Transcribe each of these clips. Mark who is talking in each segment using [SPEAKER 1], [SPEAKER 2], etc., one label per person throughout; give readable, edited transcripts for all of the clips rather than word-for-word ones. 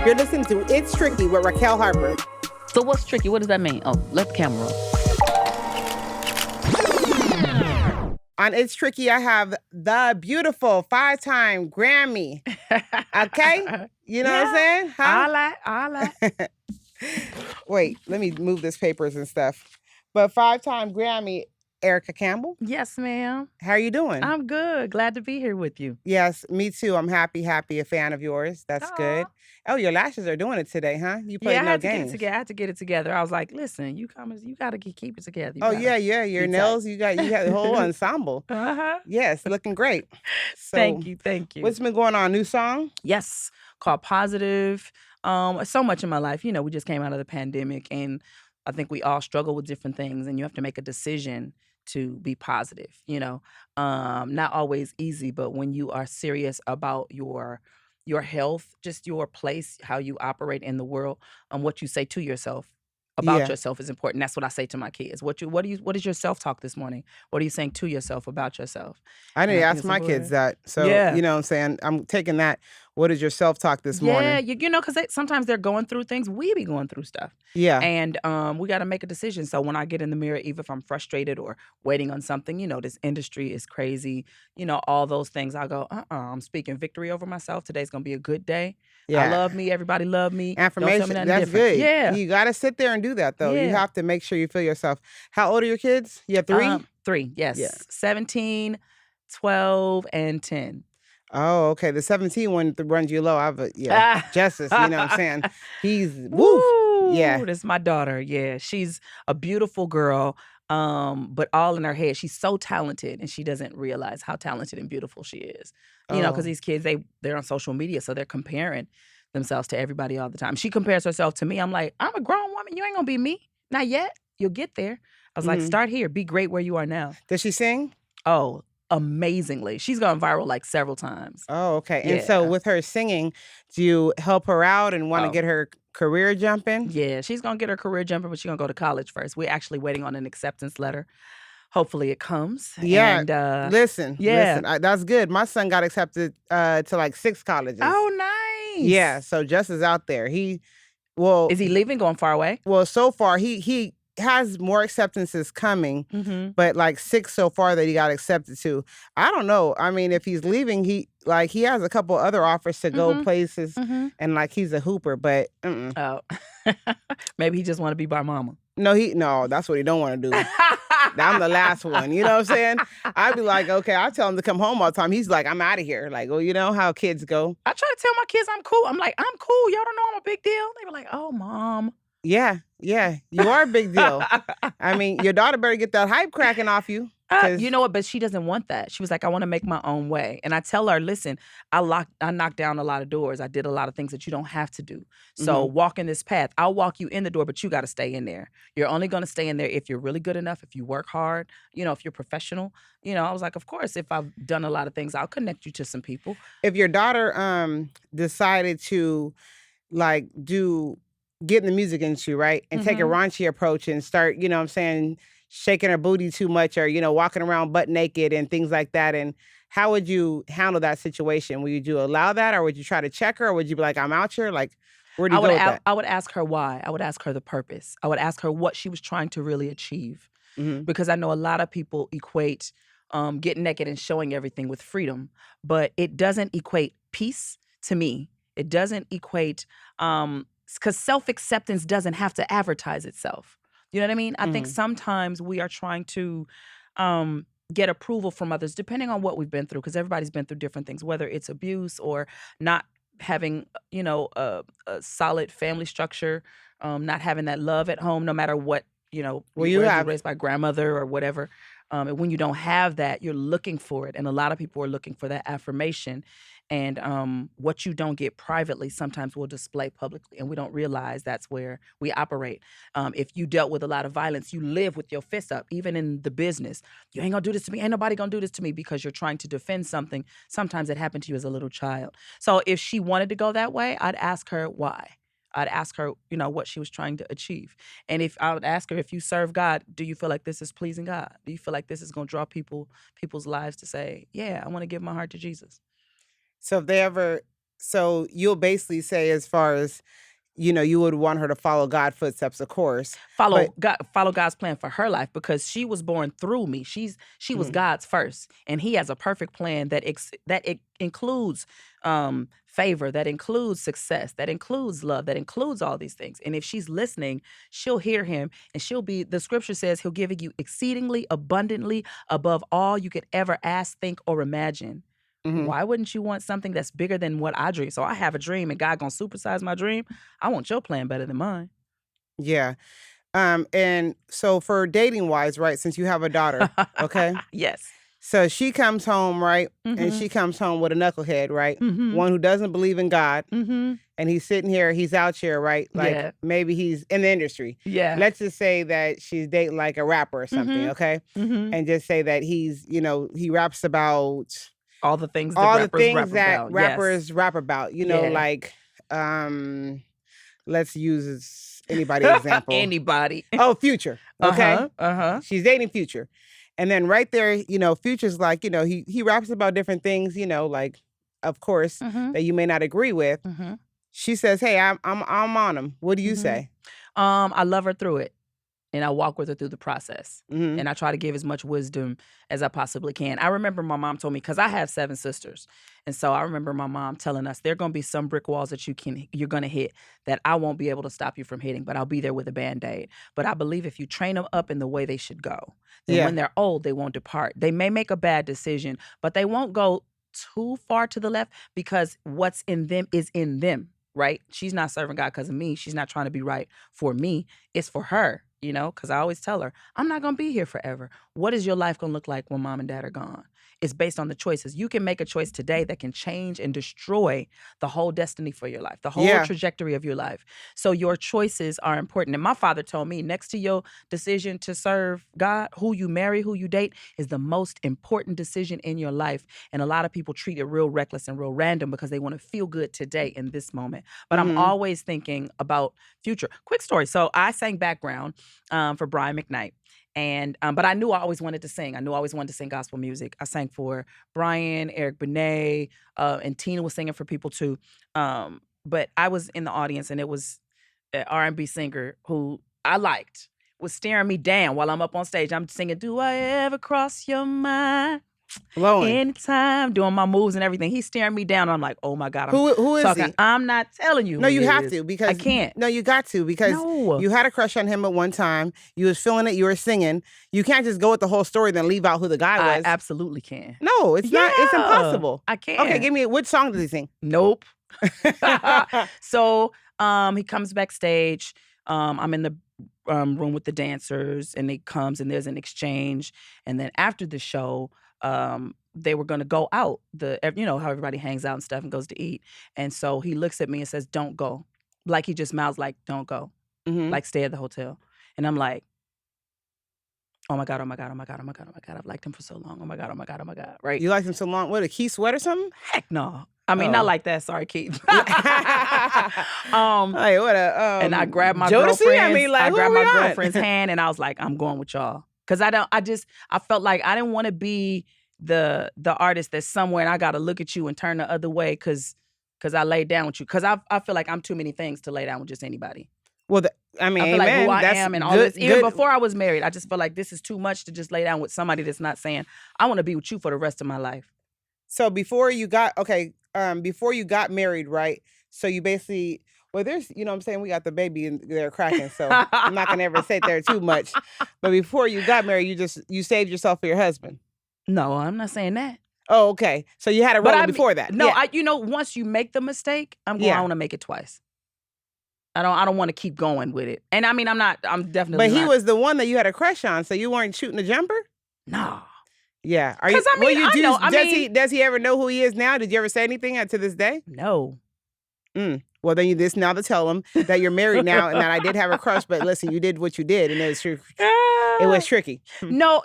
[SPEAKER 1] You're listening to It's Tricky with Raquel Harper.
[SPEAKER 2] So what's tricky? What does that mean? Oh, let the camera roll.
[SPEAKER 1] On It's Tricky, I have the beautiful 5-time Grammy. Okay? You know what I'm saying? Huh?
[SPEAKER 2] All right.
[SPEAKER 1] Wait, let me move this papers and stuff. But 5-time Grammy, Erica Campbell.
[SPEAKER 2] Yes, ma'am.
[SPEAKER 1] How are you doing?
[SPEAKER 2] I'm good. Glad to be here with you.
[SPEAKER 1] Yes, me too. I'm happy, a fan of yours. That's good.
[SPEAKER 2] Aw.
[SPEAKER 1] Oh, your lashes are doing it today, huh? You played
[SPEAKER 2] Yeah, I
[SPEAKER 1] no
[SPEAKER 2] had to get it
[SPEAKER 1] games.
[SPEAKER 2] together. I had to get it together. I was like, listen, you got to keep it together. You
[SPEAKER 1] Oh,
[SPEAKER 2] gotta
[SPEAKER 1] yeah. Your
[SPEAKER 2] be
[SPEAKER 1] nails, you got the whole ensemble.
[SPEAKER 2] tight. Uh-huh.
[SPEAKER 1] Yes, looking great. So,
[SPEAKER 2] Thank you.
[SPEAKER 1] what's been going on? New song?
[SPEAKER 2] Yes, called Positive. So much in my life. You know, we just came out of the pandemic, and I think we all struggle with different things, and you have to make a decision to be positive. Not always easy, but when you are serious about your health, just your place, how you operate in the world, what you say to yourself about
[SPEAKER 1] Yeah.
[SPEAKER 2] yourself is important. That's what I say to my kids. What is your self-talk this morning? What are you saying to yourself about yourself?
[SPEAKER 1] I need
[SPEAKER 2] And
[SPEAKER 1] to
[SPEAKER 2] I think
[SPEAKER 1] ask
[SPEAKER 2] it's
[SPEAKER 1] my kids
[SPEAKER 2] important.
[SPEAKER 1] that. So,
[SPEAKER 2] Yeah.
[SPEAKER 1] you know what I'm saying? I'm taking that. What is your self-talk this
[SPEAKER 2] Yeah,
[SPEAKER 1] morning?
[SPEAKER 2] because sometimes they're going through things. We be going through stuff.
[SPEAKER 1] Yeah.
[SPEAKER 2] And we got to make a decision. So when I get in the mirror, even if I'm frustrated or waiting on something, this industry is crazy, all those things, I go, I'm speaking victory over myself. Today's going to be a good day.
[SPEAKER 1] Yeah.
[SPEAKER 2] I love me. Everybody love me. Don't tell me
[SPEAKER 1] Affirmation.
[SPEAKER 2] nothing
[SPEAKER 1] That's
[SPEAKER 2] different.
[SPEAKER 1] good.
[SPEAKER 2] Yeah.
[SPEAKER 1] You got to sit there and do that, though. You
[SPEAKER 2] Yeah.
[SPEAKER 1] have to make sure you feel yourself. How old are your kids? You have 3?
[SPEAKER 2] 3, yes.
[SPEAKER 1] Yeah.
[SPEAKER 2] 17, 12, and 10.
[SPEAKER 1] Oh, okay. The 17 one runs you low. Justice, you know what I'm saying? He's, woof. Yeah.
[SPEAKER 2] That's my daughter. Yeah, she's a beautiful girl, but all in her head. She's so talented, and she doesn't realize how talented and beautiful she is. Because
[SPEAKER 1] Oh.
[SPEAKER 2] these kids, they're on social media, so they're comparing themselves to everybody all the time. She compares herself to me. I'm like, I'm a grown woman. You ain't gonna be me. Not yet. You'll get there. I was like, start here. Be great where you are now.
[SPEAKER 1] Does she sing?
[SPEAKER 2] Oh, amazingly. She's gone viral like several times.
[SPEAKER 1] Oh, okay. And so
[SPEAKER 2] Yeah.
[SPEAKER 1] with her singing, do you help her out and want to
[SPEAKER 2] Oh.
[SPEAKER 1] get her career jumping?
[SPEAKER 2] Yeah, she's gonna get her career jumping, but she's gonna go to college first. We're actually waiting on an acceptance letter. Hopefully it comes.
[SPEAKER 1] Yeah.
[SPEAKER 2] And,
[SPEAKER 1] Listen.
[SPEAKER 2] yeah.
[SPEAKER 1] That's good. My son got accepted to like 6 colleges.
[SPEAKER 2] Oh, nice.
[SPEAKER 1] Yeah. So Justice out there.
[SPEAKER 2] Is he leaving, going far away?
[SPEAKER 1] Well, so far he has more acceptances coming, but like 6 so far that he got accepted to. I don't know. I mean, if he's leaving, he has a couple other offers to go places, and like he's a hooper, but
[SPEAKER 2] Oh, maybe he just want to be by mama.
[SPEAKER 1] No, that's what he don't want to do. I'm the last one. You know what I'm saying? I'd be like, okay, I tell him to come home all the time. He's like, I'm out of here. Like, well, you know how kids go.
[SPEAKER 2] I try to tell my kids I'm cool. I'm like, I'm cool. Y'all don't know I'm a big deal. They were like, oh, Mom.
[SPEAKER 1] Yeah, you are a big deal. I mean, your daughter better get that hype cracking off you.
[SPEAKER 2] You know what? But she doesn't want that. She was like, I want to make my own way. And I tell her, listen, I knocked down a lot of doors. I did a lot of things that you don't have to do. So walk in this path. I'll walk you in the door, but you got to stay in there. You're only going to stay in there if you're really good enough, if you work hard, if you're professional. I was like, of course, if I've done a lot of things, I'll connect you to some people.
[SPEAKER 1] If your daughter decided to get in the music industry, right? And take a raunchy approach and start, shaking her booty too much or, walking around butt naked and things like that. And how would you handle that situation? Would you allow that, or would you try to check her, or would you be like, I'm out here? Like, where do you go with that?
[SPEAKER 2] I would ask her why. I would ask her the purpose. I would ask her what she was trying to really achieve. Because I know a lot of people equate getting naked and showing everything with freedom, but it doesn't equate peace to me. It doesn't equate, because self-acceptance doesn't have to advertise itself. You know what I mean? I think sometimes we are trying to get approval from others, depending on what we've been through, because everybody's been through different things, whether it's abuse or not having, a solid family structure, not having that love at home, no matter what,
[SPEAKER 1] Well,
[SPEAKER 2] whether
[SPEAKER 1] you
[SPEAKER 2] you're
[SPEAKER 1] have.
[SPEAKER 2] raised by grandmother or whatever. And when you don't have that, you're looking for it. And a lot of people are looking for that affirmation. And what you don't get privately sometimes will display publicly. And we don't realize that's where we operate. If you dealt with a lot of violence, you live with your fists up, even in the business. You ain't gonna do this to me. Ain't nobody gonna do this to me, because you're trying to defend something. Sometimes it happened to you as a little child. So if she wanted to go that way, I'd ask her why. I'd ask her, what she was trying to achieve. And if I would ask her, if you serve God, do you feel like this is pleasing God? Do you feel like this is going to draw people's lives to say, yeah, I want to give my heart to Jesus?
[SPEAKER 1] So if they ever So you'll basically say, as far as, you would want her to follow God's footsteps, of course.
[SPEAKER 2] Follow God's plan for her life, because she was born through me. She was God's first, and He has a perfect plan that it includes favor, that includes success, that includes love, that includes all these things. And if she's listening, she'll hear Him, and the Scripture says He'll give you exceedingly abundantly above all you could ever ask, think, or imagine. Why wouldn't you want something that's bigger than what I dream? So I have a dream and God gonna supersize my dream. I want your plan better than mine.
[SPEAKER 1] Yeah. And so for dating wise, right, since you have a daughter, okay?
[SPEAKER 2] Yes.
[SPEAKER 1] So she comes home, right? And she comes home with a knucklehead, right? One who doesn't believe in God. And he's sitting here, he's out here, right? Like maybe he's in the industry.
[SPEAKER 2] Yeah.
[SPEAKER 1] Let's just say that she's dating like a rapper or something, okay? And just say that he's, he raps about
[SPEAKER 2] all the things that
[SPEAKER 1] rappers rap about, like, let's use anybody's example.
[SPEAKER 2] Anybody.
[SPEAKER 1] Oh, Future. Okay. She's dating Future. And then right there, Future's like, he raps about different things, like, of course, that you may not agree with. She says, hey, I'm on him. What do you say?
[SPEAKER 2] I love her through it. And I walk with her through the process. And I try to give as much wisdom as I possibly can. I remember my mom told me, because I have 7 sisters. And so I remember my mom telling us, there are going to be some brick walls that you're going to hit that I won't be able to stop you from hitting, but I'll be there with a Band-Aid. But I believe if you train them up in the way they should go, then when they're old, they won't depart. They may make a bad decision, but they won't go too far to the left, because what's in them is in them, right? She's not serving God because of me. She's not trying to be right for me. It's for her. Because I always tell her, I'm not going to be here forever. What is your life going to look like when mom and dad are gone? It's based on the choices. You can make a choice today that can change and destroy the whole destiny for your life, the whole trajectory of your life. So your choices are important. And my father told me, next to your decision to serve God, who you marry, who you date, is the most important decision in your life. And a lot of people treat it real reckless and real random because they want to feel good today in this moment. But I'm always thinking about future. Quick story. So I sang background for Brian McKnight. And but I knew I always wanted to sing. I knew I always wanted to sing gospel music. I sang for Brian, Eric Benet, and Tina was singing for people too. But I was in the audience, and it was an R&B singer who I liked was staring me down while I'm up on stage. I'm singing, "Do I ever cross your mind?"
[SPEAKER 1] Blowing.
[SPEAKER 2] Anytime, doing my moves and everything. He's staring me down. And I'm like, oh my God.
[SPEAKER 1] Who is
[SPEAKER 2] talking.
[SPEAKER 1] he?
[SPEAKER 2] I'm not telling you.
[SPEAKER 1] No, you have
[SPEAKER 2] is.
[SPEAKER 1] to, because
[SPEAKER 2] I can't.
[SPEAKER 1] No, you got to, because you had a crush on him at one time. You was feeling it. You were singing. You can't just go with the whole story then leave out who the guy was.
[SPEAKER 2] I absolutely can.
[SPEAKER 1] No, it's not. It's impossible.
[SPEAKER 2] I can't.
[SPEAKER 1] Okay, give me which song did he sing?
[SPEAKER 2] Nope. So he comes backstage. I'm in the room with the dancers, and he comes and there's an exchange. And then after the show, they were going to go out, how everybody hangs out and stuff and goes to eat. And so he looks at me and says, don't go. Like he just mouths like, don't go. Like stay at the hotel. And I'm like, oh my God, oh my God, oh my God, oh my God, oh my God. I've liked him for so long. Oh my God, oh my God, oh my God. Right?
[SPEAKER 1] You liked him so long? What, a Keith Sweat or something?
[SPEAKER 2] Heck no. I mean, not like that. Sorry, Keith.
[SPEAKER 1] Hey, what a
[SPEAKER 2] and I grabbed my
[SPEAKER 1] Jodeci?
[SPEAKER 2] girlfriend's.
[SPEAKER 1] I mean, like,
[SPEAKER 2] I grabbed my
[SPEAKER 1] on?
[SPEAKER 2] girlfriend's hand, and I was like, I'm going with y'all. Because I felt like I didn't want to be the artist that's somewhere and I got to look at you and turn the other way because I laid down with you. Because I feel like I'm too many things to lay down with just anybody.
[SPEAKER 1] Well, I mean,
[SPEAKER 2] I feel
[SPEAKER 1] amen.
[SPEAKER 2] like who I
[SPEAKER 1] That's
[SPEAKER 2] am and all
[SPEAKER 1] good,
[SPEAKER 2] this. Even
[SPEAKER 1] good.
[SPEAKER 2] before I was married, I just feel like this is too much to just lay down with somebody that's not saying, I want to be with you for the rest of my life.
[SPEAKER 1] So before you got married, right? So you basically, well, there's, you know what I'm saying? We got the baby in there cracking, so I'm not going to ever sit there too much. But before you got married, you saved yourself for your husband.
[SPEAKER 2] No, I'm not saying that.
[SPEAKER 1] Oh, okay. So you had a rolling before that.
[SPEAKER 2] No,
[SPEAKER 1] yeah.
[SPEAKER 2] Once you make the mistake, I want to make it twice. I don't want to keep going with it. And I mean, I'm definitely
[SPEAKER 1] But he
[SPEAKER 2] not.
[SPEAKER 1] was the one that you had a crush on, so you weren't shooting the jumper?
[SPEAKER 2] No.
[SPEAKER 1] Yeah. Are
[SPEAKER 2] 'Cause
[SPEAKER 1] you? Does he ever know who he is now? Did you ever say anything to this day?
[SPEAKER 2] No.
[SPEAKER 1] Well, then now to tell him that you're married now and that I did have a crush, but listen, you did what you did, and it was tricky. It was tricky.
[SPEAKER 2] No,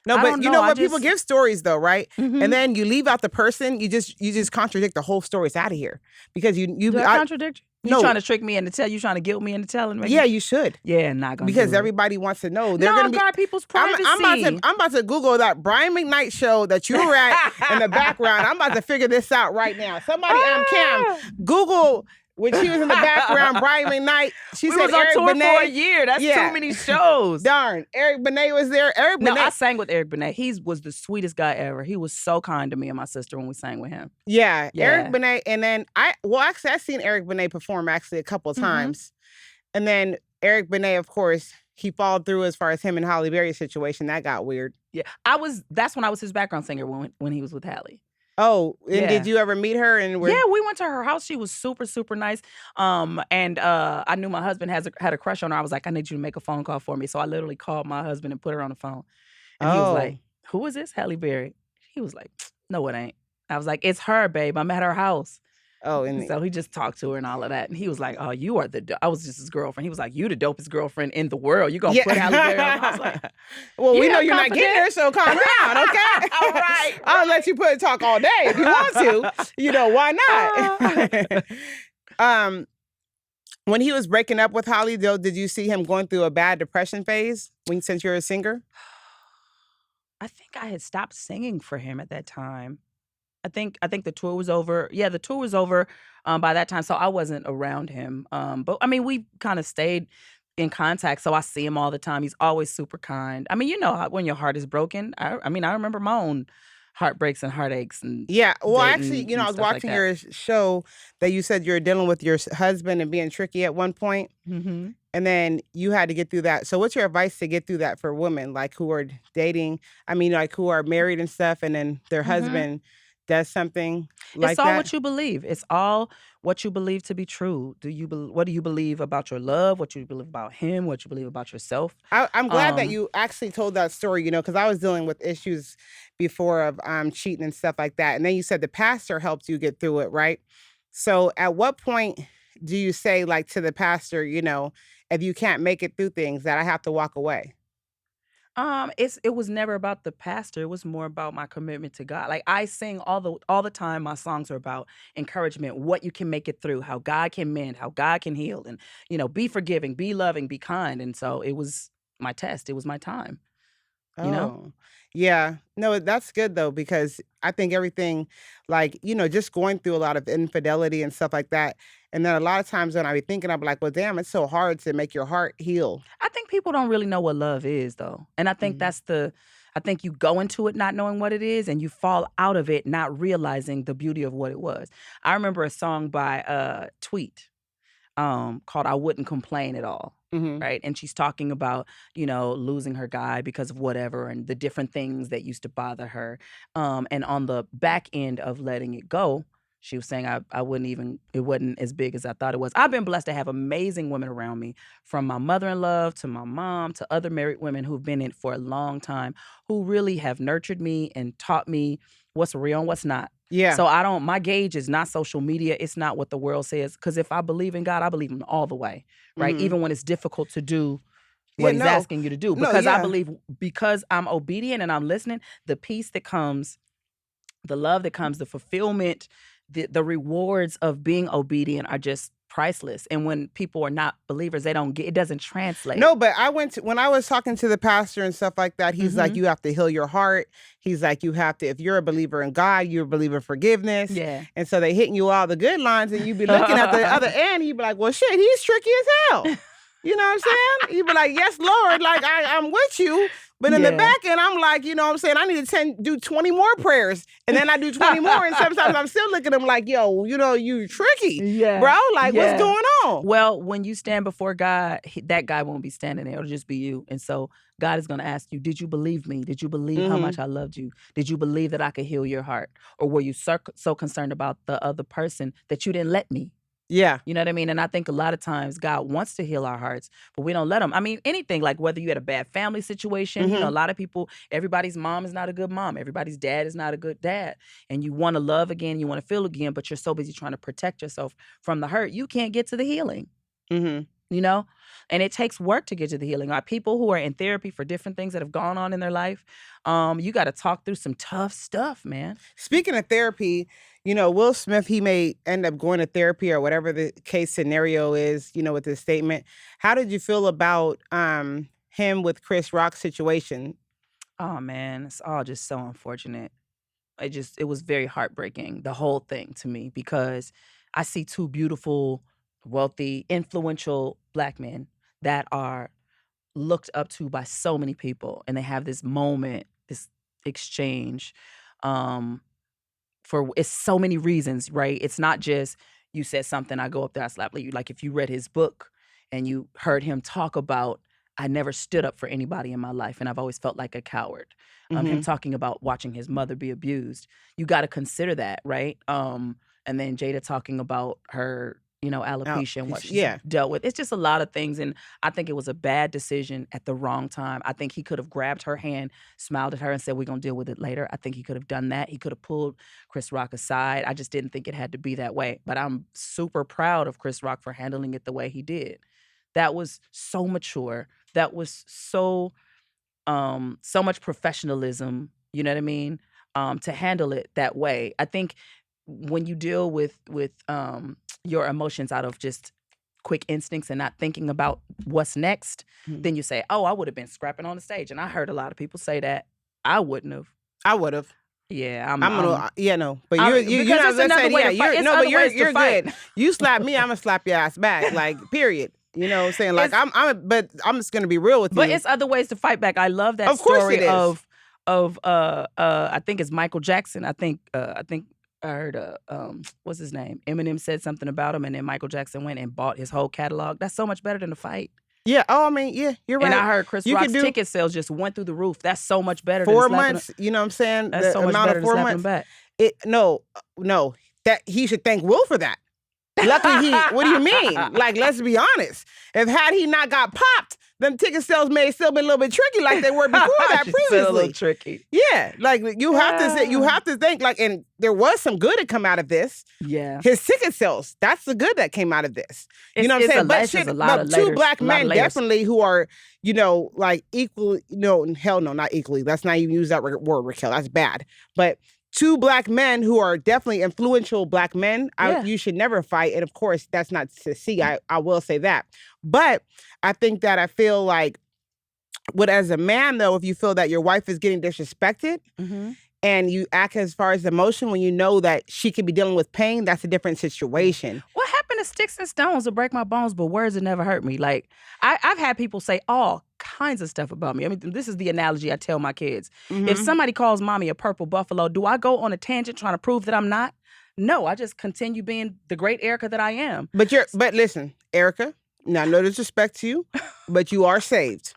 [SPEAKER 1] No,
[SPEAKER 2] I
[SPEAKER 1] but
[SPEAKER 2] don't
[SPEAKER 1] you
[SPEAKER 2] know.
[SPEAKER 1] know what? People give stories though, right?
[SPEAKER 2] Mhm.
[SPEAKER 1] And then you leave out the person. You just contradict the whole story. It's out of here because
[SPEAKER 2] Do I contradict you? You
[SPEAKER 1] No.
[SPEAKER 2] trying to trick me into tell? You trying to guilt me into telling me?
[SPEAKER 1] Yeah, you should.
[SPEAKER 2] Yeah, not gonna
[SPEAKER 1] Because
[SPEAKER 2] do it.
[SPEAKER 1] everybody wants to know.
[SPEAKER 2] They're gonna guard people's privacy.
[SPEAKER 1] I'm about to Google that Brian McKnight show that you were at in the background. I'm about to figure this out right now. Somebody, Cam, Google when she was in the background, Brian McKnight. She
[SPEAKER 2] we
[SPEAKER 1] said
[SPEAKER 2] was on
[SPEAKER 1] Eric
[SPEAKER 2] tour
[SPEAKER 1] Benet.
[SPEAKER 2] for a year. That's too many shows.
[SPEAKER 1] Darn, Eric Benet was there.
[SPEAKER 2] No, I sang with Eric Benet. He was the sweetest guy ever. He was so kind to me and my sister when we sang with him.
[SPEAKER 1] Yeah. Eric Benet, and then actually I've seen Eric Benet perform actually a couple of times. And then Eric Benet, of course, he followed through as far as him and Halle Berry's situation. That got weird.
[SPEAKER 2] Yeah, that's when I was his background singer when he was with Halle.
[SPEAKER 1] Oh, and did you ever meet her? And
[SPEAKER 2] yeah, we went to her house. She was super, super nice. And I knew my husband had a crush on her. I was like, I need you to make a phone call for me. So I literally called my husband and put her on the phone. And he was like, who is this? Halle Berry. He was like, no, it ain't. I was like, it's her, babe. I'm at her house. Oh, and so he just talked to her and all of that. And he was like, oh, you are I was just his girlfriend. He was like, you the dopest girlfriend in the world. You gonna put Halle Berry on? I was like,
[SPEAKER 1] well, we know you're not getting her, so calm down, okay?
[SPEAKER 2] All right.
[SPEAKER 1] I'll let you talk all day if you want to. You know, why not? When he was breaking up with Halle, though, did you see him going through a bad depression phase since you're a singer?
[SPEAKER 2] I think I had stopped singing for him at that time. I think the tour was over. Yeah, the tour was over by that time, so I wasn't around him. But I mean, we kind of stayed in contact, so I see him all the time. He's always super kind. I mean, you know, when your heart is broken. I mean, I remember my own heartbreaks and heartaches and
[SPEAKER 1] well, actually, you know, I was watching your show that you said you were dealing with your husband and being tricky at one point. Mm-hmm. And then you had to get through that. So what's your advice to get through that for women like who are dating? I mean, like who are married and stuff, and then their husband does something like that?
[SPEAKER 2] It's all what you believe. It's all what you believe to be true. What do you believe about your love? What you believe about him? What you believe about yourself?
[SPEAKER 1] I'm glad that you actually told that story, you know, because I was dealing with issues before of cheating and stuff like that. And then you said the pastor helped you get through it, right? So at what point do you say, like, to the pastor, you know, if you can't make it through things, that I have to walk away?
[SPEAKER 2] It was never about the pastor. It was more about my commitment to God. Like I sing all the time. My songs are about encouragement, what you can make it through, how God can mend, how God can heal, and you know, be forgiving, be loving, be kind. And so it was my test. It was my time. You know?
[SPEAKER 1] Yeah. No, that's good though, because I think everything, like, you know, just going through a lot of infidelity and stuff like that. And then a lot of times when I be thinking, I'm like, well, damn, it's so hard to make your heart heal.
[SPEAKER 2] I think people don't really know what love is though. And I think I think you go into it not knowing what it is and you fall out of it not realizing the beauty of what it was. I remember a song by Tweet called I Wouldn't Complain at All. Right. And she's talking about, you know, losing her guy because of whatever and the different things that used to bother her. And on the back end of letting it go, she was saying, it wasn't as big as I thought it was. I've been blessed to have amazing women around me, from my mother-in-law to my mom to other married women who've been in it for a long time, who really have nurtured me and taught me what's real and what's not.
[SPEAKER 1] Yeah.
[SPEAKER 2] So my gauge is not social media. It's not what the world says. Because if I believe in God, I believe in all the way, right? Even when it's difficult to do what he's asking you to do. Because I believe, because I'm obedient and I'm listening, the peace that comes, the love that comes, the fulfillment, the rewards of being obedient are just priceless. And when people are not believers, it doesn't translate.
[SPEAKER 1] No, but when I was talking to the pastor and stuff like that, he's like, you have to heal your heart. He's like, you have to, if you're a believer in God, you're a believer in forgiveness.
[SPEAKER 2] Yeah.
[SPEAKER 1] And so they hitting you all the good lines and you be looking at the other end, you be like, well, shit, he's tricky as hell. You know what I'm saying? You be like, yes, Lord, like I'm with you. But in the back end, I'm like, you know what I'm saying? I need to do 20 more prayers. And then I do 20 more. And sometimes I'm still looking at them like, yo, you know, you tricky, bro. Like, what's going on?
[SPEAKER 2] Well, when you stand before God, that guy won't be standing there. It'll just be you. And so God is going to ask you, did you believe me? Did you believe how much I loved you? Did you believe that I could heal your heart? Or were you so concerned about the other person that you didn't let me?
[SPEAKER 1] Yeah.
[SPEAKER 2] You know what I mean? And I think a lot of times God wants to heal our hearts, but we don't let him. I mean, anything, like whether you had a bad family situation, you know, a lot of people, everybody's mom is not a good mom. Everybody's dad is not a good dad. And you want to love again, you want to feel again, but you're so busy trying to protect yourself from the hurt. You can't get to the healing. you know? And it takes work to get to the healing. People who are in therapy for different things that have gone on in their life, you got to talk through some tough stuff, man.
[SPEAKER 1] Speaking of therapy, Will Smith, he may end up going to therapy or whatever the case scenario is, with his statement. How did you feel about him with Chris Rock's situation?
[SPEAKER 2] Oh, man, it's all just so unfortunate. It was very heartbreaking, the whole thing to me, because I see two beautiful, wealthy, influential Black men that are looked up to by so many people, and they have this moment, this exchange, for it's so many reasons, right? It's not just you said something, I go up there, I slap you. Like if you read his book and you heard him talk about, I never stood up for anybody in my life, and I've always felt like a coward. Him talking about watching his mother be abused. You got to consider that, right? And then Jada talking about her, alopecia and what she's dealt with. It's just a lot of things, and I think it was a bad decision at the wrong time. I think he could have grabbed her hand, smiled at her, and said, we're going to deal with it later. I think he could have done that. He could have pulled Chris Rock aside. I just didn't think it had to be that way. But I'm super proud of Chris Rock for handling it the way he did. That was so mature. That was so much professionalism, you know what I mean? To handle it that way. I think when you deal with your emotions out of just quick instincts and not thinking about what's next, then you say, oh, I would have been scrapping on the stage. And I heard a lot of people say that. I wouldn't have.
[SPEAKER 1] I would have.
[SPEAKER 2] Yeah,
[SPEAKER 1] but you're not. Let's say, you're good. You slap me, I'm gonna slap your ass back. Like, period. You know what I'm saying? Like, but I'm just gonna be real with you.
[SPEAKER 2] But it's other ways to fight back. I love that story of I think it's Michael Jackson. I think I heard what's his name? Eminem said something about him, and then Michael Jackson went and bought his whole catalog. That's so much better than a fight.
[SPEAKER 1] Yeah. Oh, I mean, yeah, you're right.
[SPEAKER 2] And I heard Chris Rock's ticket sales just went through the roof. That's so much better.
[SPEAKER 1] 4 months. You know what I'm saying?
[SPEAKER 2] That's so much better than slapping him back.
[SPEAKER 1] No, that he should thank Will for that. Luckily, what do you mean? Like, let's be honest. Had he not got popped, them ticket sales may have still been a little bit tricky, like they were before that previously.
[SPEAKER 2] A little tricky.
[SPEAKER 1] Yeah, like you have to think like, and there was some good that come out of this.
[SPEAKER 2] Yeah,
[SPEAKER 1] his ticket sales. That's the good that came out of this. You know what I'm saying? But two Black men definitely who are, like equally. No, hell no, not equally. Let's not even use that word, Raquel. That's bad. But two Black men who are definitely influential Black men, you should never fight. And of course, that's not to see. I will say that. But I feel like, as a man, though, if you feel that your wife is getting disrespected and you act as far as emotion when you know that she could be dealing with pain, that's a different situation.
[SPEAKER 2] What happened to sticks and stones will break my bones, but words that never hurt me? Like, I've had people say all kinds of stuff about me. I mean, this is the analogy I tell my kids. If somebody calls mommy a purple buffalo, do I go on a tangent trying to prove that I'm not? No, I just continue being the great Erica that I am.
[SPEAKER 1] But listen, Erica, now no disrespect to you, but you are saved.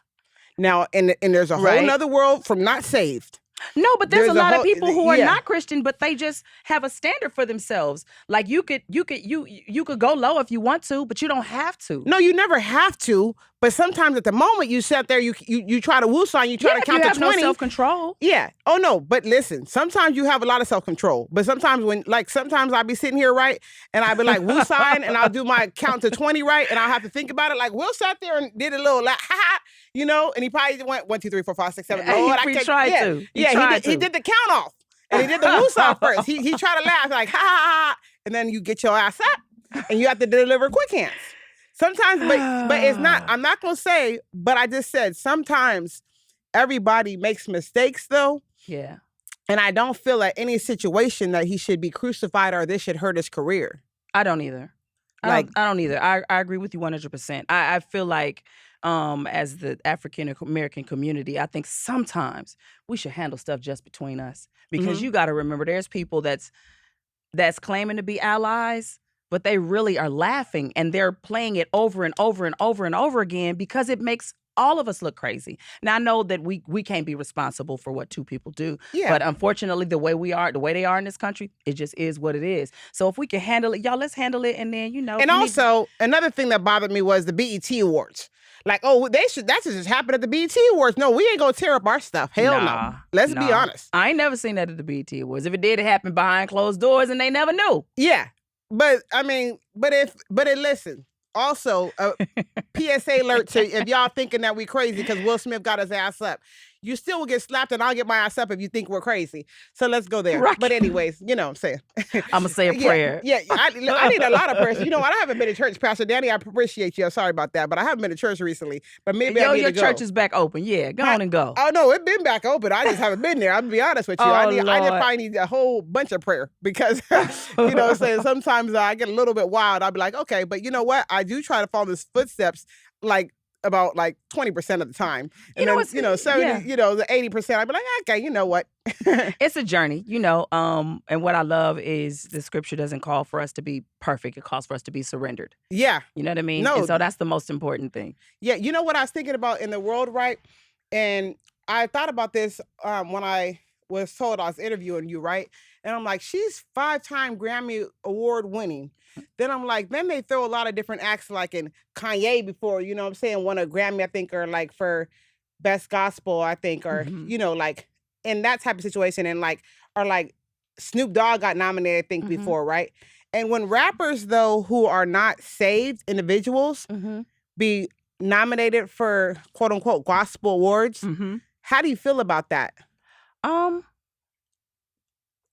[SPEAKER 1] Now, and there's a whole nother world from not saved.
[SPEAKER 2] No, but there's a lot of people who are not Christian, but they just have a standard for themselves. Like you could go low if you want to, but you don't have to.
[SPEAKER 1] No, you never have to. But sometimes at the moment you sit there, you try to woo sign, you try to count to 20.
[SPEAKER 2] You have no self-control.
[SPEAKER 1] Yeah. Oh no, but listen, sometimes you have a lot of self-control. But sometimes sometimes I'll be sitting here, right, and I'll be like woo sign, and I'll do my count to 20, right, and I'll have to think about it. Like Will sat there and did a little ha ha. And he probably went 1, 2, 3, 4, 5, 6, 7. Lord,
[SPEAKER 2] he tried to.
[SPEAKER 1] He did the count off. And he did the woosah off first. He tried to laugh like, ha, ha, ha. And then you get your ass up and you have to deliver quick hands. Sometimes, but it's not, I'm not going to say, but I just said sometimes everybody makes mistakes though.
[SPEAKER 2] Yeah.
[SPEAKER 1] And I don't feel like any situation that he should be crucified or this should hurt his career.
[SPEAKER 2] I don't either. I don't either. I agree with you 100%. I feel like, as the African American community, I think sometimes we should handle stuff just between us, because you got to remember there's people that's claiming to be allies, but they really are laughing and they're playing it over and over and over and over again because it makes all of us look crazy. Now I know that we can't be responsible for what two people do, but unfortunately the way they are in this country, it just is what it is. So if we can handle it, y'all, let's handle it, and then And
[SPEAKER 1] also another thing that bothered me was the BET Awards. Like, that should just happen at the BET Awards. No, we ain't gonna tear up our stuff. Hell no. Let's be honest.
[SPEAKER 2] I ain't never seen that at the BET Awards. If it did, it happened behind closed doors and they never knew.
[SPEAKER 1] Yeah. But I mean, listen, Also, PSA alert to if y'all thinking that we crazy because Will Smith got his ass up. You still will get slapped and I'll get my ass up if you think we're crazy. So let's go there.
[SPEAKER 2] Right.
[SPEAKER 1] But anyways, you know what I'm saying.
[SPEAKER 2] I'm going to say a prayer.
[SPEAKER 1] Yeah, I need a lot of prayers. You know what? I haven't been to church, Pastor Danny. I appreciate you. I'm sorry about that. But I haven't been to church recently. But maybe I need to go.
[SPEAKER 2] Your church is back open. Yeah, go on and go.
[SPEAKER 1] Oh, no, it's been back open. I just haven't been there. I'm going to be honest with you. I just probably need a whole bunch of prayer because, you know what I'm saying, sometimes I get a little bit wild. I'll be like, okay, but you know what? I do try to follow his footsteps about 20% of the time. And then, 70, the 80%, I'd be like, okay, you know what?
[SPEAKER 2] It's a journey, and what I love is the scripture doesn't call for us to be perfect. It calls for us to be surrendered.
[SPEAKER 1] Yeah.
[SPEAKER 2] You know what I mean?
[SPEAKER 1] No.
[SPEAKER 2] And so that's the most important thing.
[SPEAKER 1] Yeah. You know what I was thinking about in the world, right? And I thought about this when I was told I was interviewing you, right? And I'm like, she's 5-time Grammy Award winning. Then I'm like, then they throw a lot of different acts like in Kanye before, you know what I'm saying, won a Grammy, I think, or like for best gospel, I think, or, like in that type of situation. And or Snoop Dogg got nominated, I think, before, right? And when rappers, though, who are not saved individuals be nominated for quote unquote gospel awards, how do you feel about that?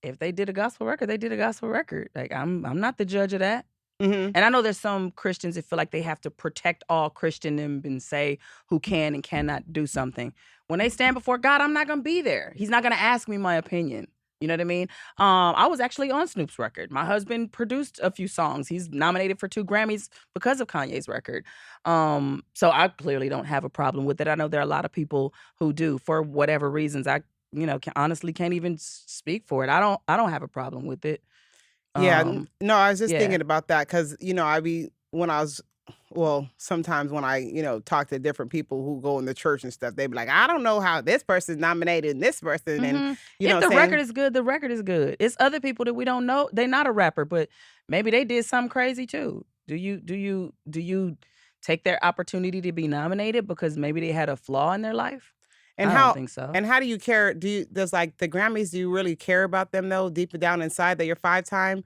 [SPEAKER 2] If they did a gospel record, they did a gospel record. Like I'm not the judge of that. And I know there's some Christians that feel like they have to protect all Christendom and say who can and cannot do something. When they stand before God, I'm not gonna be there. He's not gonna ask me my opinion. You know what I mean? I was actually on Snoop's record. My husband produced a few songs. He's nominated for 2 Grammys because of Kanye's record. So I clearly don't have a problem with it. I know there are a lot of people who do for whatever reasons. I honestly can't even speak for it. I don't have a problem with it.
[SPEAKER 1] Yeah, no, I was just thinking about that because, sometimes when I, talk to different people who go in the church and stuff, they be like, I don't know how this person's nominated and this person. And,
[SPEAKER 2] if the record is good, the record is good. It's other people that we don't know. They're not a rapper, but maybe they did something crazy too. Do you take their opportunity to be nominated because maybe they had a flaw in their life?
[SPEAKER 1] And
[SPEAKER 2] I don't think so.
[SPEAKER 1] And how do you care? Does the Grammys, do you really care about them though, deep down inside that you're 5-time?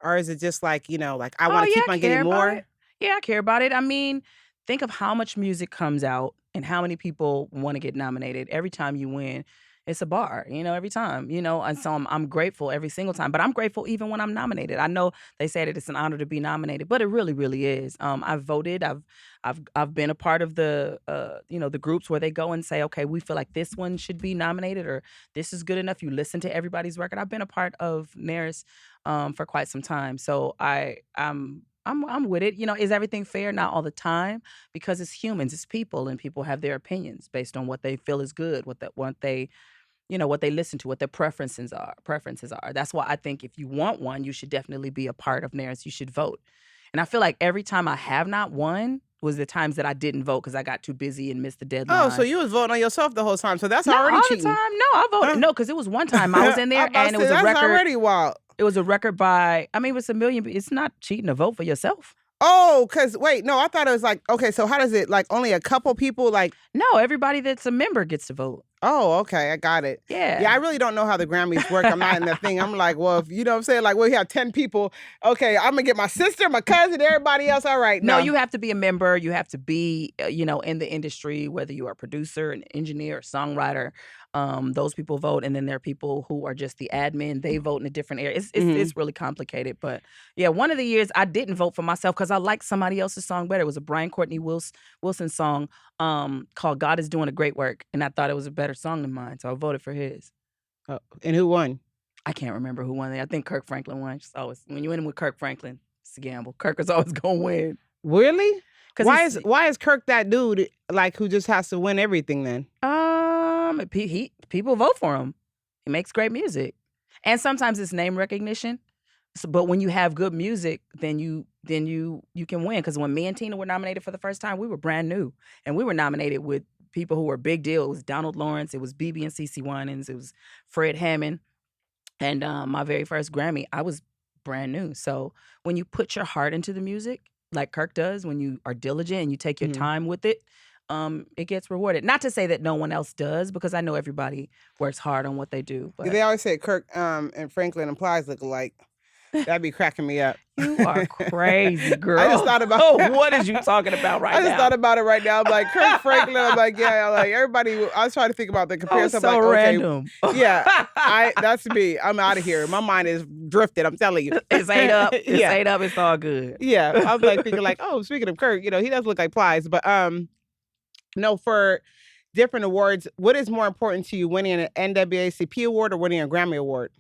[SPEAKER 1] Or is it just I want to keep on getting more?
[SPEAKER 2] Yeah, I care about it. I mean, think of how much music comes out and how many people want to get nominated. Every time you win, it's a bar, every time, and so I'm grateful every single time. But I'm grateful even when I'm nominated. I know they say that it's an honor to be nominated, but it really, really is. I've voted. I've been a part of the the groups where they go and say, okay, we feel like this one should be nominated or this is good enough. You listen to everybody's record. I've been a part of NARS for quite some time, so I'm with it. Is everything fair? Not all the time, because it's humans, it's people, and people have their opinions based on what they feel is good, what they listen to, what their preferences are. That's why I think if you want one, you should definitely be a part of NARS. You should vote. And I feel like every time I have not won was the times that I didn't vote because I got too busy and missed the deadline.
[SPEAKER 1] Oh, so you was voting on yourself the whole time. So that's already cheating.
[SPEAKER 2] All the time. No, I voted. No, because it was one time I was in there and it was a record. That's
[SPEAKER 1] already wild.
[SPEAKER 2] It was a record by, it was $1 million. It's not cheating to vote for yourself.
[SPEAKER 1] Oh, because wait, no, I thought it was okay, so how does it, only a couple people,
[SPEAKER 2] No, everybody that's a member gets to vote.
[SPEAKER 1] Oh, okay, I got it.
[SPEAKER 2] Yeah.
[SPEAKER 1] Yeah, I really don't know how the Grammys work. I'm not in the thing. I'm like, well, if you know what I'm saying, we have 10 people. Okay, I'm going to get my sister, my cousin, everybody else. All right.
[SPEAKER 2] No, you have to be a member. You have to be, in the industry, whether you are a producer, an engineer, a songwriter. Those people vote. And then there are people who are just the admin. They vote in a different area. It's really complicated. But yeah, one of the years I didn't vote for myself because I liked somebody else's song better. It was a Brian Courtney Wilson song called God is Doing a Great Work. And I thought it was a better song than mine. So I voted for his.
[SPEAKER 1] Oh, and who won?
[SPEAKER 2] I can't remember who won. I think Kirk Franklin won. When you win with Kirk Franklin, it's a gamble. Kirk is always going to win.
[SPEAKER 1] Really? Why is Kirk that dude who just has to win everything then?
[SPEAKER 2] People vote for him. He makes great music, and sometimes it's name recognition. But when you have good music, then you can win. Because when me and Tina were nominated for the first time, we were brand new, and we were nominated with people who were big deal. It was Donald Lawrence, it was BB and CeCe Winans, it was Fred Hammond, and my very first Grammy, I was brand new. So when you put your heart into the music, like Kirk does, when you are diligent and you take your time with it, it gets rewarded. Not to say that no one else does, because I know everybody works hard on what they do. But
[SPEAKER 1] they always say Kirk and Franklin implies look alike. That'd be cracking me up.
[SPEAKER 2] You are crazy, girl.
[SPEAKER 1] I just thought about
[SPEAKER 2] what is you talking about right now?
[SPEAKER 1] I just thought about it right now. I'm like, Kirk Franklin. I'm like, yeah, like everybody. I was trying to think about the comparison.
[SPEAKER 2] So
[SPEAKER 1] I'm like,
[SPEAKER 2] random.
[SPEAKER 1] Okay, yeah, that's me. I'm out of here. My mind is drifted. I'm telling you.
[SPEAKER 2] It's ain't up. It's ain't up. It's all good.
[SPEAKER 1] Yeah, I was like thinking like, oh, speaking of Kirk, he does look like Plies, but no, for different awards, what is more important to you, winning an NAACP award or winning a Grammy award?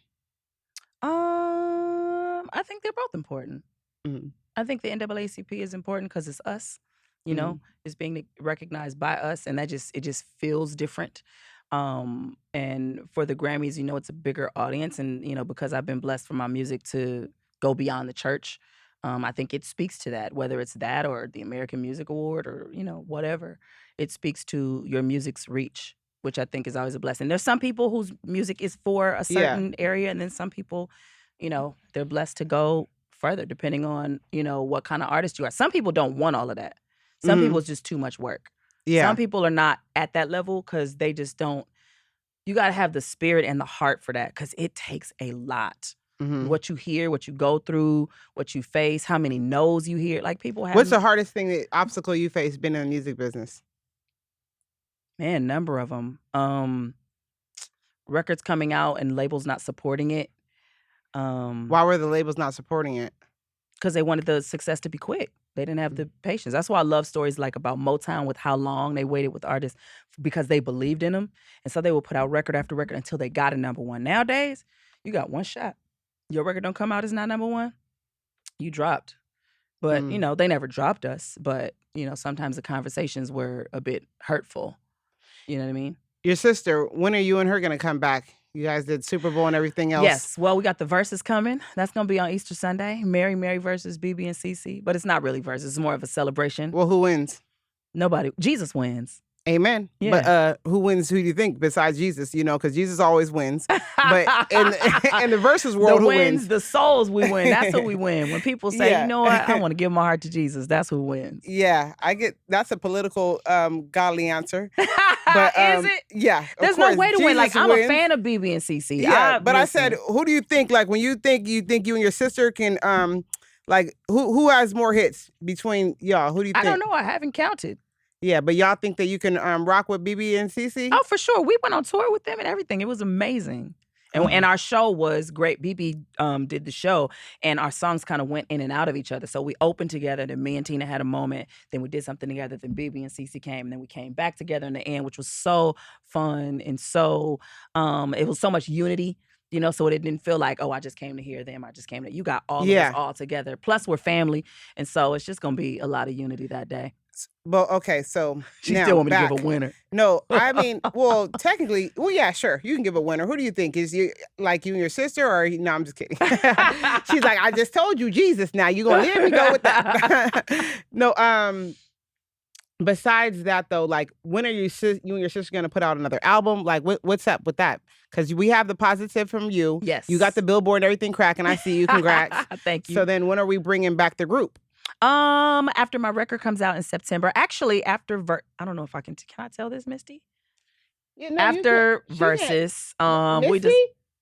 [SPEAKER 2] I think they're both important.
[SPEAKER 1] Mm-hmm.
[SPEAKER 2] I think the NAACP is important because it's us. It's being recognized by us, and it just feels different. And for the Grammys, it's a bigger audience, and because I've been blessed for my music to go beyond the church, I think it speaks to that. Whether it's that or the American Music Award or whatever, it speaks to your music's reach, which I think is always a blessing. There's some people whose music is for a certain area, and then some people, they're blessed to go further depending on, what kind of artist you are. Some people don't want all of that. Some people it's just too much work.
[SPEAKER 1] Yeah.
[SPEAKER 2] Some people are not at that level because they just don't. You got to have the spirit and the heart for that because it takes a lot.
[SPEAKER 1] Mm-hmm.
[SPEAKER 2] What you hear, what you go through, what you face, how many no's you hear. Like people have.
[SPEAKER 1] What's the hardest obstacle you face being in the music business?
[SPEAKER 2] Man, number of them. Records coming out and labels not supporting it.
[SPEAKER 1] Why were the labels not supporting it?
[SPEAKER 2] Because they wanted the success to be quick. They didn't have the patience. That's why I love stories like about Motown with how long they waited with artists because they believed in them. And so they would put out record after record until they got a number one. Nowadays, you got one shot. Your record don't come out, it's not number one. You dropped. But, they never dropped us. But, sometimes the conversations were a bit hurtful. You know what I mean?
[SPEAKER 1] Your sister, when are you and her going to come back? You guys did Super Bowl and everything else.
[SPEAKER 2] Yes. Well, we got the verses coming. That's going to be on Easter Sunday. Mary versus BB and CC. But it's not really verses. It's more of a celebration.
[SPEAKER 1] Well, who wins?
[SPEAKER 2] Nobody. Jesus wins.
[SPEAKER 1] Amen.
[SPEAKER 2] Yeah.
[SPEAKER 1] But who wins? Who do you think besides Jesus? Because Jesus always wins. But in the versus world, who wins?
[SPEAKER 2] The souls we win. That's who we win. When people say, you know what, I want to give my heart to Jesus, that's who wins.
[SPEAKER 1] Yeah, that's a political, godly answer. But,
[SPEAKER 2] is it?
[SPEAKER 1] Yeah.
[SPEAKER 2] There's no way to win. Like I'm a fan of BB and CC.
[SPEAKER 1] Yeah, but I said, who do you think? Like when you think you and your sister can, like who has more hits between y'all? Who do you think?
[SPEAKER 2] I don't know. I haven't counted.
[SPEAKER 1] Yeah, but y'all think that you can rock with BB and CC?
[SPEAKER 2] Oh, for sure. We went on tour with them and everything. It was amazing. And our show was great. BB did the show, and our songs kind of went in and out of each other. So we opened together, then me and Tina had a moment, then we did something together, then BB and CC came, and then we came back together in the end, which was so fun and so, it was so much unity. So it didn't feel like, oh, I just came to hear them. I just came to, you got all of us all together. Plus we're family. And so it's just going to be a lot of unity that day.
[SPEAKER 1] Well, okay, so
[SPEAKER 2] she still want me to give a winner.
[SPEAKER 1] No, I mean, well, technically, yeah, sure, you can give a winner. Who do you think? Is you and your sister, or no? I'm just kidding. She's like, I just told you, Jesus. Now you gonna let me go with that? No, besides that though, like, when are you and your sister gonna put out another album? Like, what's up with that? Because we have the positive from you.
[SPEAKER 2] Yes,
[SPEAKER 1] you got the Billboard and everything cracking. I see you. Congrats.
[SPEAKER 2] Thank you.
[SPEAKER 1] So then, when are we bringing back the group?
[SPEAKER 2] After my record comes out in September. Actually, after I don't know if I can I tell this, Misty?
[SPEAKER 1] Yeah, no,
[SPEAKER 2] after Versus,
[SPEAKER 1] Misty?
[SPEAKER 2] we just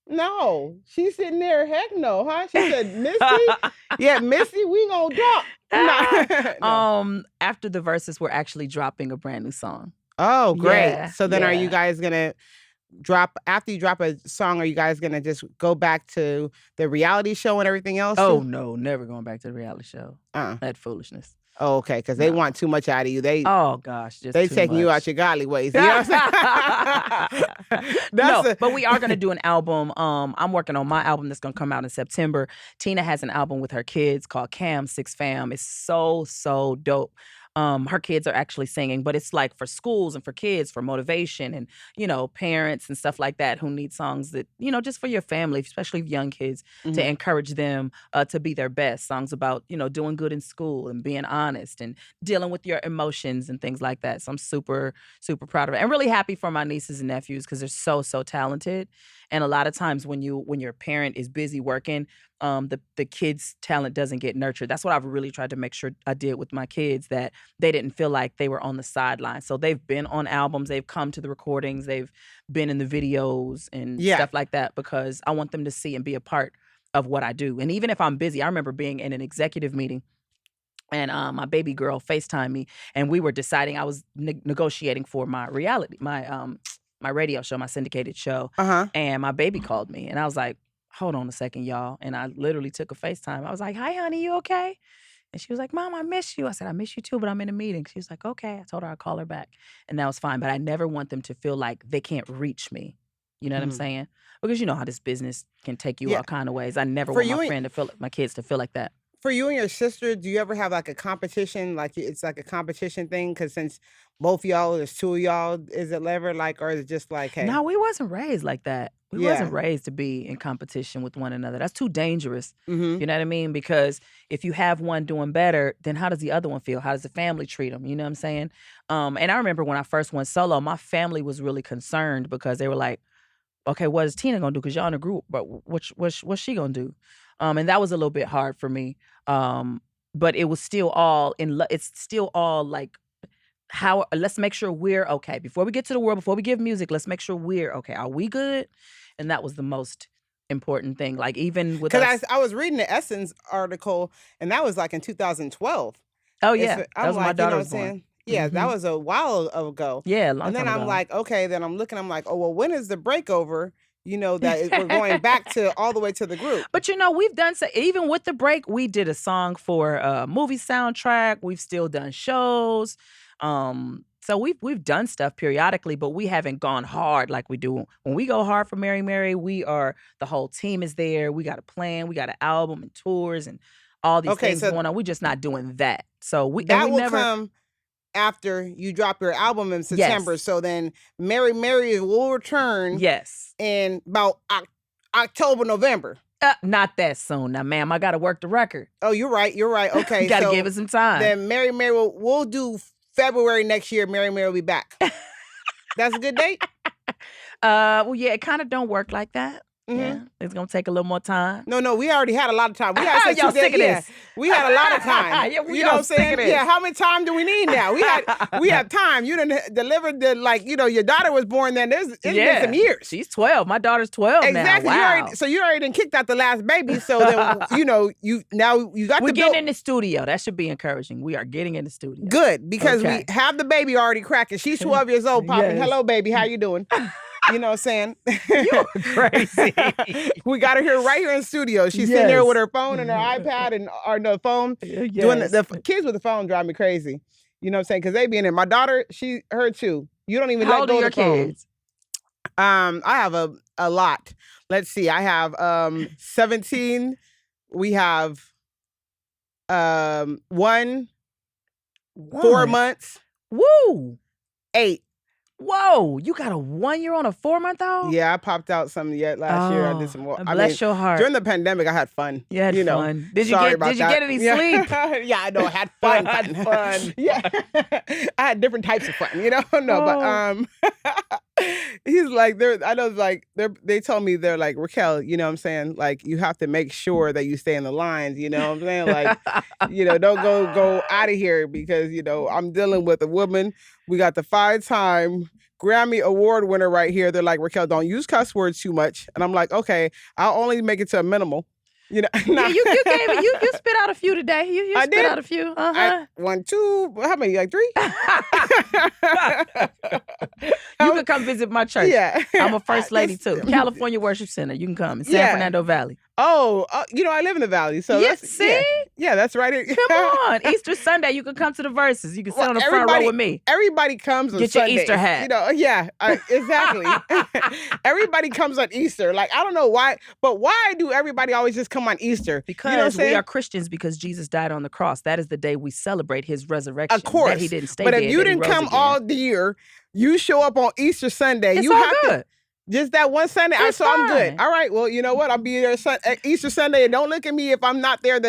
[SPEAKER 1] no. She's sitting there. Heck no, huh? She said, Misty. Yeah, Misty, we gonna drop. No.
[SPEAKER 2] After the Versus, we're actually dropping a brand new song.
[SPEAKER 1] Oh, great!
[SPEAKER 2] Yeah,
[SPEAKER 1] so then, are you guys gonna drop after you drop a song? Are you guys gonna just go back to the reality show and everything else?
[SPEAKER 2] Oh no, never going back to the reality show. That foolishness.
[SPEAKER 1] Oh, okay, because they want too much out of you.
[SPEAKER 2] Oh gosh, just
[SPEAKER 1] they taking you out your godly ways. You know what I'm saying?
[SPEAKER 2] But we are gonna do an album. I'm working on my album that's gonna come out in September. Tina has an album with her kids called Cam 6 Fam. It's so dope. Her kids are actually singing, but it's like for schools and for kids, for motivation and, parents and stuff like that who need songs that, just for your family, especially young kids, to encourage them to be their best. Songs about, doing good in school and being honest and dealing with your emotions and things like that. So I'm super, super proud of it. And really happy for my nieces and nephews because they're so talented. And a lot of times when your parent is busy working, the kids' talent doesn't get nurtured. That's what I've really tried to make sure I did with my kids, that they didn't feel like they were on the sidelines. So they've been on albums, they've come to the recordings, they've been in the videos and stuff like that because I want them to see and be a part of what I do. And even if I'm busy, I remember being in an executive meeting and my baby girl FaceTimed me, and we were deciding. I was negotiating for my my radio show, my syndicated show, and my baby called me, and I was like, "Hold on a second, y'all." And I literally took a FaceTime. I was like, "Hi, honey, you okay?" And she was like, "Mom, I miss you." I said, "I miss you too, but I'm in a meeting." She was like, "Okay." I told her I'd call her back, and that was fine. But I never want them to feel like they can't reach me. You know what I'm saying? Because you know how this business can take you all kind of ways. I never want my kids to feel like that.
[SPEAKER 1] For you and your sister, do you ever have like a competition? Like it's like a competition thing? Because since both y'all, there's two of y'all, is it ever like, or is it just like, hey?
[SPEAKER 2] No, we wasn't raised like that. We wasn't raised to be in competition with one another. That's too dangerous. You know what I mean? Because if you have one doing better, then how does the other one feel? How does the family treat them? You know what I'm saying? And I remember when I first went solo, my family was really concerned because they were like, okay, what is Tina gonna do? Because y'all in a group, but what's she gonna do? And that was a little bit hard for me. But it was still all it's still all like, how, let's make sure we're okay. Before we get to the world, before we give music, let's make sure we're okay. Are we good? And that was the most important thing. Like even with us.
[SPEAKER 1] Because I was reading the Essence article, and that was like in 2012.
[SPEAKER 2] Oh, yeah. That was
[SPEAKER 1] like,
[SPEAKER 2] my daughter was born.
[SPEAKER 1] Yeah, that was a while ago.
[SPEAKER 2] Yeah, a long time
[SPEAKER 1] And then
[SPEAKER 2] ago.
[SPEAKER 1] I'm like, okay, then I'm looking, I'm like, oh, well, when is the break over? You know, that we're going back to all the way to the group.
[SPEAKER 2] But you know, we've done, even with the break, we did a song for a movie soundtrack. We've still done shows. So we've done stuff periodically, but we haven't gone hard like we do. When we go hard for Mary Mary, the whole team is there. We got a plan. We got an album and tours and all these things going on. We're just not doing that. So
[SPEAKER 1] that will come after you drop your album in September.
[SPEAKER 2] Yes.
[SPEAKER 1] So then Mary Mary will return.
[SPEAKER 2] Yes.
[SPEAKER 1] In about October, November.
[SPEAKER 2] Not that soon now, ma'am. I got to work the record.
[SPEAKER 1] Oh, you're right. Okay.
[SPEAKER 2] You got to give it some time.
[SPEAKER 1] Then Mary Mary we'll do February next year. Mary Mary will be back. That's a good date?
[SPEAKER 2] Well, yeah, it kind of don't work like that. Yeah, it's gonna take a little more time.
[SPEAKER 1] No, we already had a lot of time. We had
[SPEAKER 2] y'all sick of this.
[SPEAKER 1] We had a lot of time.
[SPEAKER 2] Yeah,
[SPEAKER 1] you know what I'm saying? Yeah, how much time do we need now? We have time. You done delivered your daughter was born then. It's been some years.
[SPEAKER 2] She's 12. My daughter's 12
[SPEAKER 1] exactly.
[SPEAKER 2] now. Wow.
[SPEAKER 1] You already done kicked out the last baby. So then you got
[SPEAKER 2] We're getting in the studio. That should be encouraging. We are getting in the studio.
[SPEAKER 1] Good, because we have the baby already cracking. She's 12 years old, popping.
[SPEAKER 2] Yes.
[SPEAKER 1] Hello, baby. How you doing? You know what I'm saying?
[SPEAKER 2] You're crazy.
[SPEAKER 1] We got her here right here in the studio. She's sitting there with her phone and her iPad or the phone. Doing the kids with the phone drive me crazy. You know what I'm saying? Because they be in there. My daughter, her too. You don't even let go of the phone.
[SPEAKER 2] Kids?
[SPEAKER 1] I have a lot. Let's see. I have 17. We have 1, 4 months.
[SPEAKER 2] Woo!
[SPEAKER 1] 8.
[SPEAKER 2] Whoa, you got a 1-year-old and a 4-month-old?
[SPEAKER 1] Yeah, I popped out some last year. I did some more.
[SPEAKER 2] Bless your heart.
[SPEAKER 1] During the pandemic, I had fun.
[SPEAKER 2] You had fun. Did you get any sleep?
[SPEAKER 1] Yeah, I know. I had fun.
[SPEAKER 2] I had fun.
[SPEAKER 1] Yeah. I had different types of fun, but he's like, they told me, they're like, Raquel, you know what I'm saying? Like, you have to make sure that you stay in the lines, you know what I'm saying? Like, don't go out of here because, I'm dealing with a woman. We got the 5-time Grammy Award winner right here. They're like, Raquel, don't use cuss words too much. And I'm like, okay, I'll only make it to a minimal.
[SPEAKER 2] Yeah, you gave it. You spit out a few today. You spit out a few.
[SPEAKER 1] 1, 2. How many? Like 3?
[SPEAKER 2] You can come visit my church.
[SPEAKER 1] Yeah,
[SPEAKER 2] I'm a first lady too. California Worship Center. You can come in San Fernando Valley.
[SPEAKER 1] Oh, I live in the Valley, so that's right here.
[SPEAKER 2] Come on, Easter Sunday, you can come to the verses. You can sit on the front row with me.
[SPEAKER 1] Everybody comes on
[SPEAKER 2] Get
[SPEAKER 1] Sundays.
[SPEAKER 2] Your Easter hat.
[SPEAKER 1] Exactly. Everybody comes on Easter. Like, I don't know why, but why do everybody always just come on Easter?
[SPEAKER 2] Because we are Christians. Because Jesus died on the cross. That is the day we celebrate His resurrection.
[SPEAKER 1] Of course,
[SPEAKER 2] that He didn't stay
[SPEAKER 1] but
[SPEAKER 2] dead.
[SPEAKER 1] If you didn't come all the year, you show up on Easter Sunday.
[SPEAKER 2] It's
[SPEAKER 1] you
[SPEAKER 2] all
[SPEAKER 1] have
[SPEAKER 2] good.
[SPEAKER 1] to. Just that one Sunday, so I'm good. All right, well, you know what? I'll be there Easter Sunday, and don't look at me if I'm not there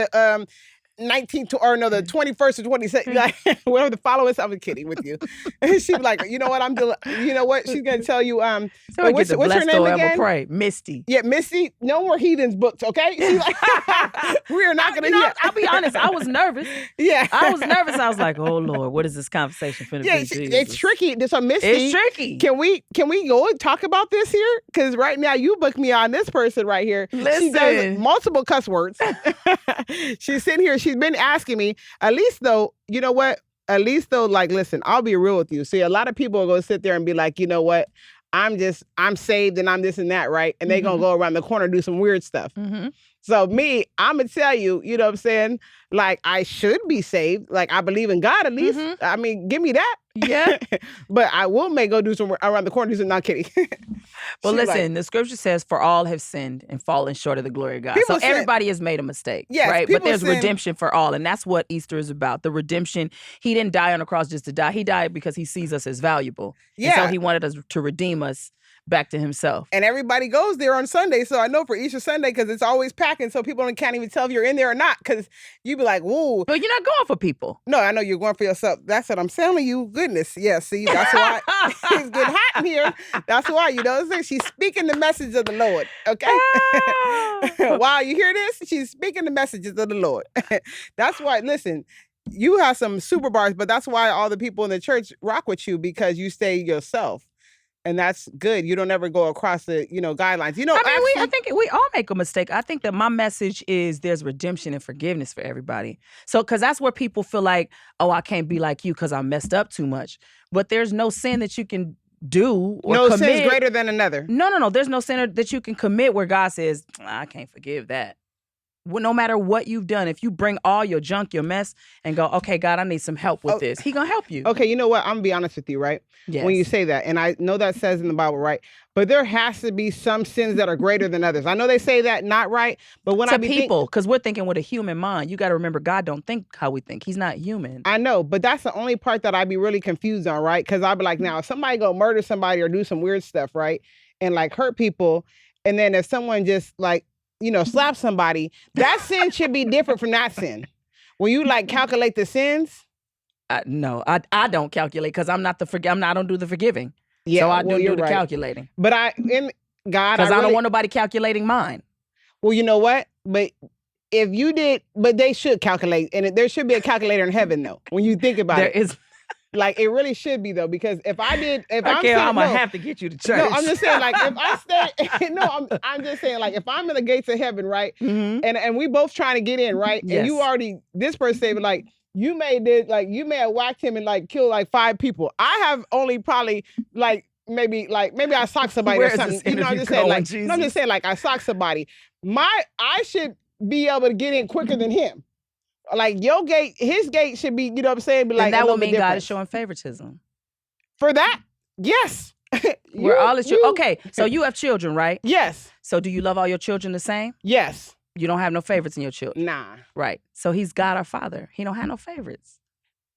[SPEAKER 1] 19th or no, the 21st or 22nd, like whatever the followers. I'm kidding with you. And she'd be like, you know what, I'm doing. You know what, she's gonna tell you.
[SPEAKER 2] So
[SPEAKER 1] what's her name again?
[SPEAKER 2] Pray. Misty.
[SPEAKER 1] Yeah, Misty. No more heathens books, okay? She's like, we are not gonna.
[SPEAKER 2] I'll be honest. I was nervous.
[SPEAKER 1] Yeah,
[SPEAKER 2] I was nervous. I was like, oh Lord, what is this conversation finna be?
[SPEAKER 1] It's tricky. So Misty,
[SPEAKER 2] it's tricky.
[SPEAKER 1] Can we go and talk about this here? Because right now you booked me on this person right here.
[SPEAKER 2] Listen.
[SPEAKER 1] She does multiple cuss words. She's sitting here. She's been asking me. At least though, you know what? At least though, like, listen, I'll be real with you. See, a lot of people are gonna sit there and be like, you know what? I'm saved and I'm this and that, right? And they're gonna go around the corner and do some weird stuff.
[SPEAKER 2] Mm-hmm.
[SPEAKER 1] So me, I'm gonna tell you, you know what I'm saying? Like, I should be saved. Like, I believe in God at least.
[SPEAKER 2] Mm-hmm.
[SPEAKER 1] I mean, give me that.
[SPEAKER 2] Yeah.
[SPEAKER 1] But I will go do some around the corner, do some, not kidding.
[SPEAKER 2] Well, listen, the scripture says, for all have sinned and fallen short of the glory of God. So everybody has made a mistake, right? But there's redemption for all. And that's what Easter is about. The redemption. He didn't die on the cross just to die. He died because he sees us as valuable. Yeah. And so he wanted us to redeem us back to himself.
[SPEAKER 1] And everybody goes there on Sunday. So I know for Easter Sunday, because it's always packing, so people can't even tell if you're in there or not, because you be like, whoa.
[SPEAKER 2] But you're not going for people.
[SPEAKER 1] No, I know you're going for yourself. That's what I'm telling you. Goodness. Yeah, see, that's why it's getting hot in here. That's why, you know what I'm saying? She's speaking the message of the Lord, okay? While you hear this, she's speaking the messages of the Lord. That's why, listen, you have some super bars, but that's why all the people in the church rock with you, because you stay yourself. And that's good. You don't ever go across the, guidelines. You know,
[SPEAKER 2] I think we all make a mistake. I think that my message is there's redemption and forgiveness for everybody. So, because that's where people feel like, oh, I can't be like you because I messed up too much. But there's no sin that you can do or commit.
[SPEAKER 1] No sin is greater than another.
[SPEAKER 2] No. There's no sin that you can commit where God says, I can't forgive that. Well, no matter what you've done, if you bring all your junk, your mess, and go, okay, God, I need some help with this. He gonna help you.
[SPEAKER 1] Okay, you know what? I'm gonna be honest with you, right?
[SPEAKER 2] Yes.
[SPEAKER 1] When you say that, and I know that says in the Bible, right? But there has to be some sins that are greater than others. I know they say that not right, but when
[SPEAKER 2] because we're thinking with a human mind, you got to remember God don't think how we think. He's not human.
[SPEAKER 1] I know, but that's the only part that I'd be really confused on, right? Because I'd be like, now, if somebody go murder somebody or do some weird stuff, right, and like hurt people, and then if someone just like, slap somebody, that sin should be different from that sin. When you like calculate the sins?
[SPEAKER 2] No, I don't calculate because I don't do the forgiving. Yeah, so I do the calculating.
[SPEAKER 1] But in God,
[SPEAKER 2] because I don't want nobody calculating mine.
[SPEAKER 1] Well, you know what? But if you did, but they should calculate, and there should be a calculator in heaven, though. When you think about it, there is. Like, it really should be, though, because if I'm
[SPEAKER 2] gonna have to get you to church.
[SPEAKER 1] No, I'm just saying, like, if I stay, I'm just saying, like, if I'm in the gates of heaven, right, and we both trying to get in, right, and you already, this person say, like, you may have whacked him and like killed like 5 people. I have only probably like maybe I socked somebody or something. I'm just saying, like, I'm just saying, like, I socked somebody. I should be able to get in quicker than him. Like, your gate, his gate should be, you know what I'm saying? Be like,
[SPEAKER 2] and that would mean God is showing favoritism.
[SPEAKER 1] For that, yes.
[SPEAKER 2] Okay, so you have children, right?
[SPEAKER 1] Yes.
[SPEAKER 2] So do you love all your children the same?
[SPEAKER 1] Yes.
[SPEAKER 2] You don't have no favorites in your children?
[SPEAKER 1] Nah.
[SPEAKER 2] Right. So he's God our Father. He don't have no favorites.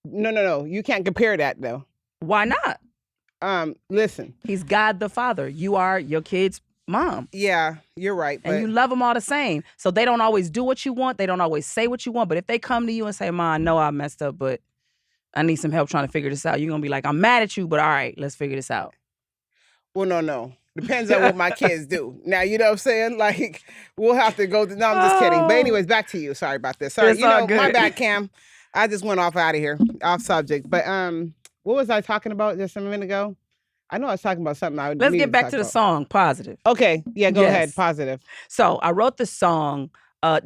[SPEAKER 1] No. You can't compare that, though.
[SPEAKER 2] Why not?
[SPEAKER 1] Listen.
[SPEAKER 2] He's God the Father. You are your kid's mom.
[SPEAKER 1] Yeah, you're right.
[SPEAKER 2] And you love them all the same. So they don't always do what you want. They don't always say what you want. But if they come to you and say, Ma, I know I messed up, but I need some help trying to figure this out, you're going to be like, I'm mad at you, but all right, let's figure this out.
[SPEAKER 1] Well, no. Depends on what my kids do. Now, you know what I'm saying? Like, we'll have to go. No, I'm just kidding. But anyways, back to you. Sorry about this. Sorry, my bad, Cam. I just went off out of here, off subject. But what was I talking about just a minute ago? I know I was talking about something.
[SPEAKER 2] Let's get back to the song, Positive.
[SPEAKER 1] Okay. Yeah, go ahead. Positive.
[SPEAKER 2] So I wrote the song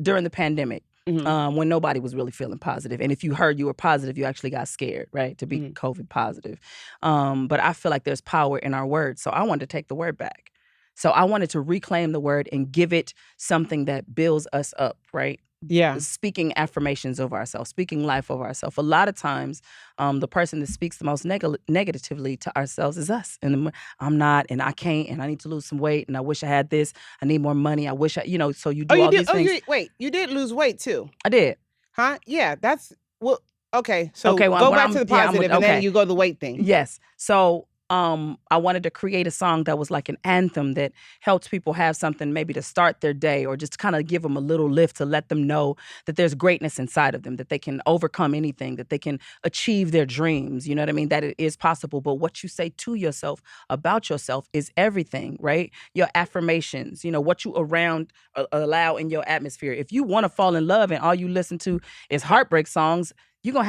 [SPEAKER 2] during the pandemic when nobody was really feeling positive. And if you heard you were positive, you actually got scared, right, to be COVID positive. But I feel like there's power in our words. So I wanted to take the word back. So I wanted to reclaim the word and give it something that builds us up, right?
[SPEAKER 1] Yeah.
[SPEAKER 2] Speaking affirmations over ourselves, speaking life over ourselves. A lot of times, the person that speaks the most negatively to ourselves is us. And I'm not, and I can't, and I need to lose some weight, and I wish I had this. I need more money. I wish so you do all these things.
[SPEAKER 1] Wait, you did lose weight too?
[SPEAKER 2] I did.
[SPEAKER 1] Huh? Yeah, that's, well, okay. So go back to the positive and then you go to the weight thing.
[SPEAKER 2] Yes. So I wanted to create a song that was like an anthem that helps people have something maybe to start their day, or just kind of give them a little lift to let them know that there's greatness inside of them, that they can overcome anything, that they can achieve their dreams. You know what I mean? That it is possible. But what you say to yourself about yourself is everything, right? Your affirmations, what you allow in your atmosphere. If you want to fall in love and all you listen to is heartbreak songs, you're gonna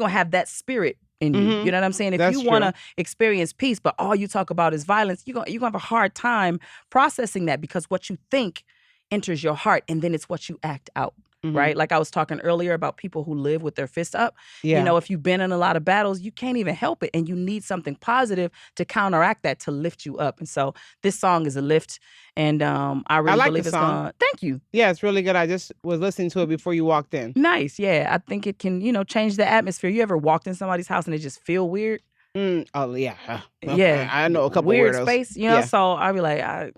[SPEAKER 2] have that spirit in you. You know what I'm saying? If you want to experience peace, but all you talk about is violence, you're gonna have a hard time processing that, because what you think enters your heart, and then it's what you act out. Right? Like I was talking earlier about people who live with their fist up.
[SPEAKER 1] Yeah.
[SPEAKER 2] If you've been in a lot of battles, you can't even help it. And you need something positive to counteract that, to lift you up. And so this song is a lift. And I really
[SPEAKER 1] like
[SPEAKER 2] believe
[SPEAKER 1] the
[SPEAKER 2] it's
[SPEAKER 1] song.
[SPEAKER 2] gonna. Thank you.
[SPEAKER 1] Yeah, it's really good. I just was listening to it before you walked in.
[SPEAKER 2] Nice. Yeah. I think it can, change the atmosphere. You ever walked in somebody's house and it just feel weird?
[SPEAKER 1] Oh, yeah.
[SPEAKER 2] Yeah.
[SPEAKER 1] I know a couple
[SPEAKER 2] weird
[SPEAKER 1] weirdos.
[SPEAKER 2] space,
[SPEAKER 1] Yeah.
[SPEAKER 2] So I'll be like,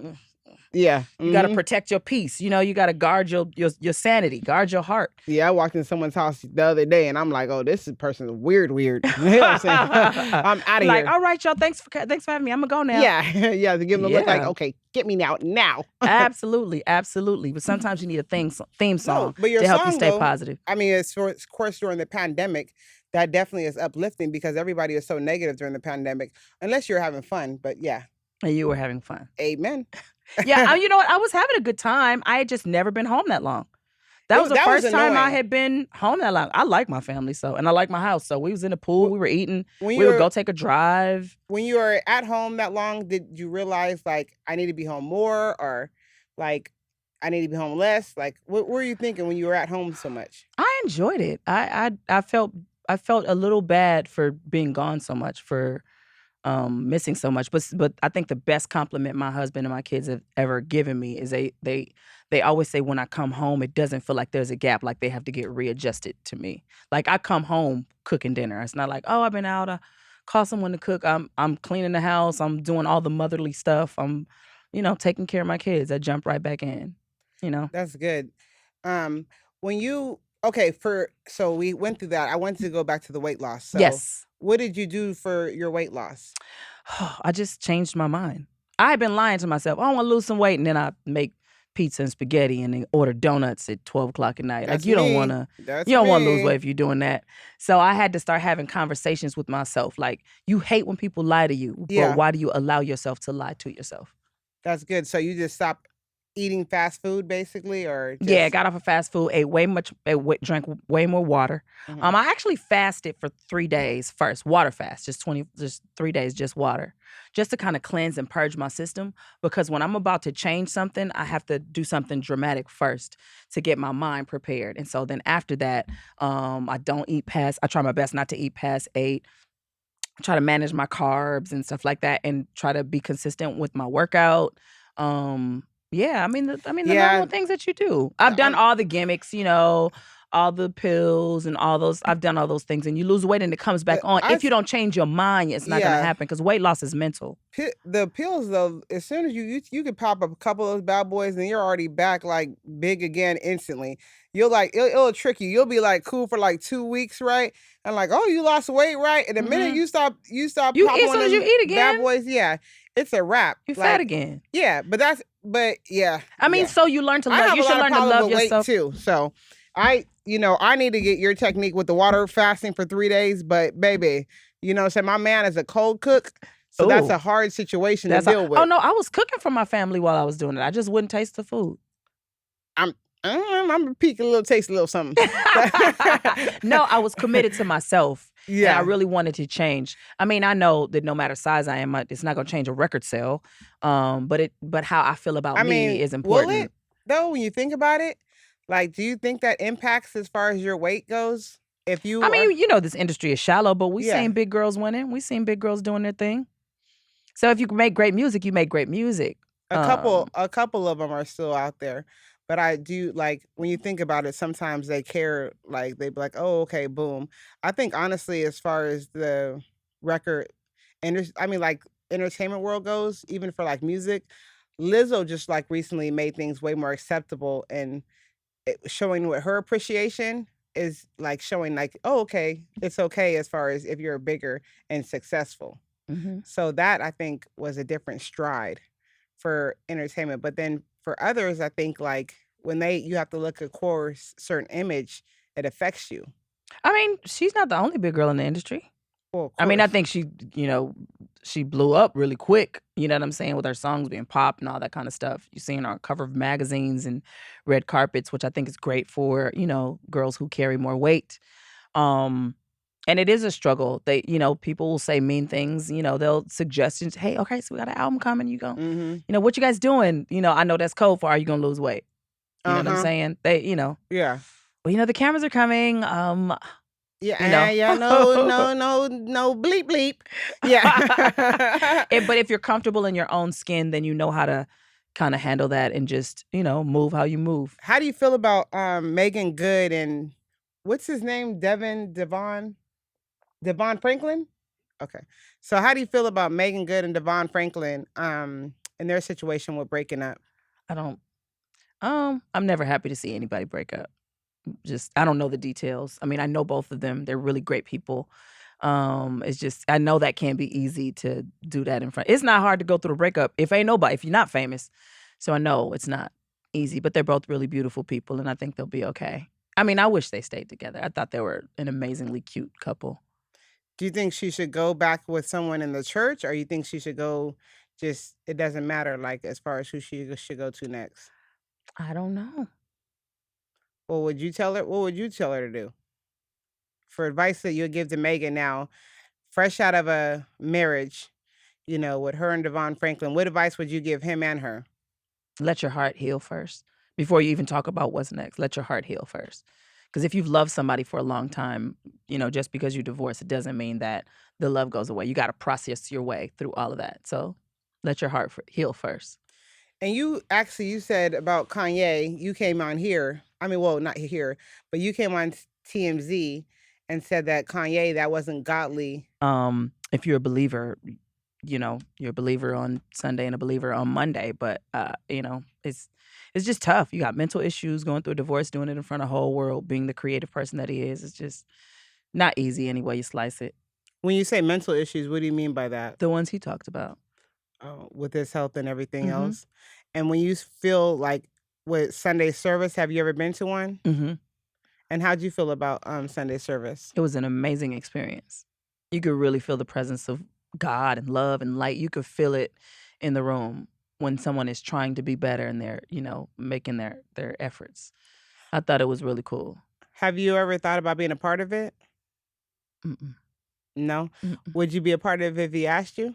[SPEAKER 1] yeah.
[SPEAKER 2] You got to protect your peace. You got to guard your sanity, guard your heart.
[SPEAKER 1] Yeah, I walked in someone's house the other day and I'm like, oh, this person's weird. You know what I'm saying? I'm out of
[SPEAKER 2] here.
[SPEAKER 1] Like,
[SPEAKER 2] all right, y'all, thanks for having me. I'm going to go now.
[SPEAKER 1] Yeah. Yeah, to give them a look like, okay, get me now.
[SPEAKER 2] Absolutely. But sometimes you need a theme song to help you stay positive.
[SPEAKER 1] I mean, of course, during the pandemic, that definitely is uplifting, because everybody is so negative during the pandemic, unless you're having fun. But yeah.
[SPEAKER 2] And you were having fun.
[SPEAKER 1] Amen.
[SPEAKER 2] Yeah, you know what? I was having a good time. I had just never been home that long. That was the first time I had been home that long. I like my family, and I like my house. So we was in the pool, we were eating, we would go take a drive.
[SPEAKER 1] When you were at home that long, did you realize, like, I need to be home more, or like, I need to be home less? Like, what were you thinking when you were at home so much?
[SPEAKER 2] I enjoyed it. I felt a little bad for being gone so much, for missing so much. But I think the best compliment my husband and my kids have ever given me is they always say, when I come home, it doesn't feel like there's a gap, like they have to get readjusted to me. Like, I come home cooking dinner. It's not like, oh, I've been out, I call someone to cook. I'm cleaning the house. I'm doing all the motherly stuff. I'm, taking care of my kids. I jump right back in.
[SPEAKER 1] That's good. So we went through that. I wanted to go back to the weight loss. So
[SPEAKER 2] yes.
[SPEAKER 1] What did you do for your weight loss?
[SPEAKER 2] I just changed my mind. I had been lying to myself. I want to lose some weight, and then I make pizza and spaghetti and then order donuts at 12 o'clock at night.
[SPEAKER 1] That's
[SPEAKER 2] you don't
[SPEAKER 1] me.
[SPEAKER 2] want to.
[SPEAKER 1] That's
[SPEAKER 2] You don't want to
[SPEAKER 1] me.
[SPEAKER 2] lose weight if you're doing that. So I had to start having conversations with myself. Like, you hate when people lie to you, but why do you allow yourself to lie to yourself?
[SPEAKER 1] That's good. So you just stopped eating fast food, basically, or just...
[SPEAKER 2] Yeah, I got off of fast food, drank way more water. I actually fasted for 3 days first, water fast, just 3 days, just water, just to kind of cleanse and purge my system. Because when I'm about to change something, I have to do something dramatic first to get my mind prepared. And so then after that, I try my best not to eat past 8. I try to manage my carbs and stuff like that, and try to be consistent with my workout. Yeah, I mean the normal things that you do. I've done all the gimmicks, all the pills and all those. I've done all those things, and you lose weight and it comes back on. If you don't change your mind, it's not going to happen, because weight loss is mental.
[SPEAKER 1] The pills, though, as soon as you could pop up a couple of those bad boys and you're already back, like, big again instantly. You'll like, it'll trick you. You'll be like cool for like 2 weeks, right? And like, oh, you lost weight, right? And the minute you stop
[SPEAKER 2] You
[SPEAKER 1] popping
[SPEAKER 2] eat as soon as you eat again.
[SPEAKER 1] bad boys, it's a wrap.
[SPEAKER 2] You fat again.
[SPEAKER 1] Yeah, yeah.
[SPEAKER 2] I mean, so you learn to love. You should learn to love yourself
[SPEAKER 1] too. So I need to get your technique with the water fasting for 3 days. But baby, so my man is a cold cook, so that's a hard situation to deal with.
[SPEAKER 2] Oh no, I was cooking for my family while I was doing it. I just wouldn't taste the food.
[SPEAKER 1] I'm gonna peek a little, taste a little something.
[SPEAKER 2] No, I was committed to myself.
[SPEAKER 1] Yeah,
[SPEAKER 2] and I really wanted to change. I mean, I know that no matter size I am, it's not gonna change a record sale. But how I feel about me is important.
[SPEAKER 1] Will it, though? When you think about it, like, do you think that impacts as far as your weight goes? If you,
[SPEAKER 2] this industry is shallow, but we seen big girls winning. We seen big girls doing their thing. So if you can make great music, you make great music.
[SPEAKER 1] A couple of them are still out there. But I do, like, when you think about it, sometimes they care, like, they be like, oh, okay, boom. I think, honestly, as far as the record, like, entertainment world goes, even for, like, music, Lizzo just, like, recently made things way more acceptable, and showing what her appreciation is, like, showing, like, oh, okay, it's okay as far as if you're bigger and successful. So that, I think, was a different stride for entertainment. But then for others, I think, like, when you have to look at core certain image, it affects you.
[SPEAKER 2] I mean, she's not the only big girl in the industry.
[SPEAKER 1] Well, of
[SPEAKER 2] I mean, I
[SPEAKER 1] course.
[SPEAKER 2] think she blew up really quick, you know what I'm saying, with her songs being pop and all that kind of stuff. You're seeing her on cover of magazines and red carpets, which I think is great for, girls who carry more weight. And it is a struggle. People will say mean things, they'll suggestions, hey, okay, so we got an album coming, you go, what you guys doing? I know that's code for, are you gonna lose weight? You know what I'm saying?
[SPEAKER 1] Yeah.
[SPEAKER 2] Well, the cameras are coming.
[SPEAKER 1] Yeah, no bleep bleep. Yeah.
[SPEAKER 2] But if you're comfortable in your own skin, then you know how to kind of handle that and just, move how you move.
[SPEAKER 1] How do you feel about Megan Good and what's his name? Devon Franklin? Okay. So how do you feel about Megan Good and Devon Franklin in their situation with breaking up?
[SPEAKER 2] I'm never happy to see anybody break up. I don't know the details. I mean, I know both of them. They're really great people. It's just, I know that can't be easy to do that in front. It's not hard to go through a breakup if you're not famous. So I know it's not easy, but they're both really beautiful people and I think they'll be okay. I mean, I wish they stayed together. I thought they were an amazingly cute couple.
[SPEAKER 1] Do you think she should go back with someone in the church, or you think she should go it doesn't matter, like, as far as who she should go to next?
[SPEAKER 2] I don't know.
[SPEAKER 1] What would you tell her to do? For advice that you would give to Megan now, fresh out of a marriage, with her and Devon Franklin, what advice would you give him and her?
[SPEAKER 2] Let your heart heal first. Before you even talk about what's next, let your heart heal first. Because if you've loved somebody for a long time, just because you divorce, it doesn't mean that the love goes away. You got to process your way through all of that. So let your heart heal first.
[SPEAKER 1] And you said about Kanye, you came on here. I mean, well, not here, but you came on TMZ and said that Kanye, that wasn't godly.
[SPEAKER 2] If you're a believer, you're a believer on Sunday and a believer on Monday. But, it's just tough. You got mental issues, going through a divorce, doing it in front of the whole world, being the creative person that he is. It's just not easy any way you slice it.
[SPEAKER 1] When you say mental issues, what do you mean by that?
[SPEAKER 2] The ones he talked about.
[SPEAKER 1] With his health and everything else. And when you feel like with Sunday service, have you ever been to one?
[SPEAKER 2] Mm-hmm.
[SPEAKER 1] And how'd you feel about Sunday service?
[SPEAKER 2] It was an amazing experience. You could really feel the presence of God and love and light. You could feel it in the room when someone is trying to be better and they're, making their efforts. I thought it was really cool.
[SPEAKER 1] Have you ever thought about being a part of it?
[SPEAKER 2] Mm-mm.
[SPEAKER 1] No?
[SPEAKER 2] Mm-mm.
[SPEAKER 1] Would you be a part of it if he asked you?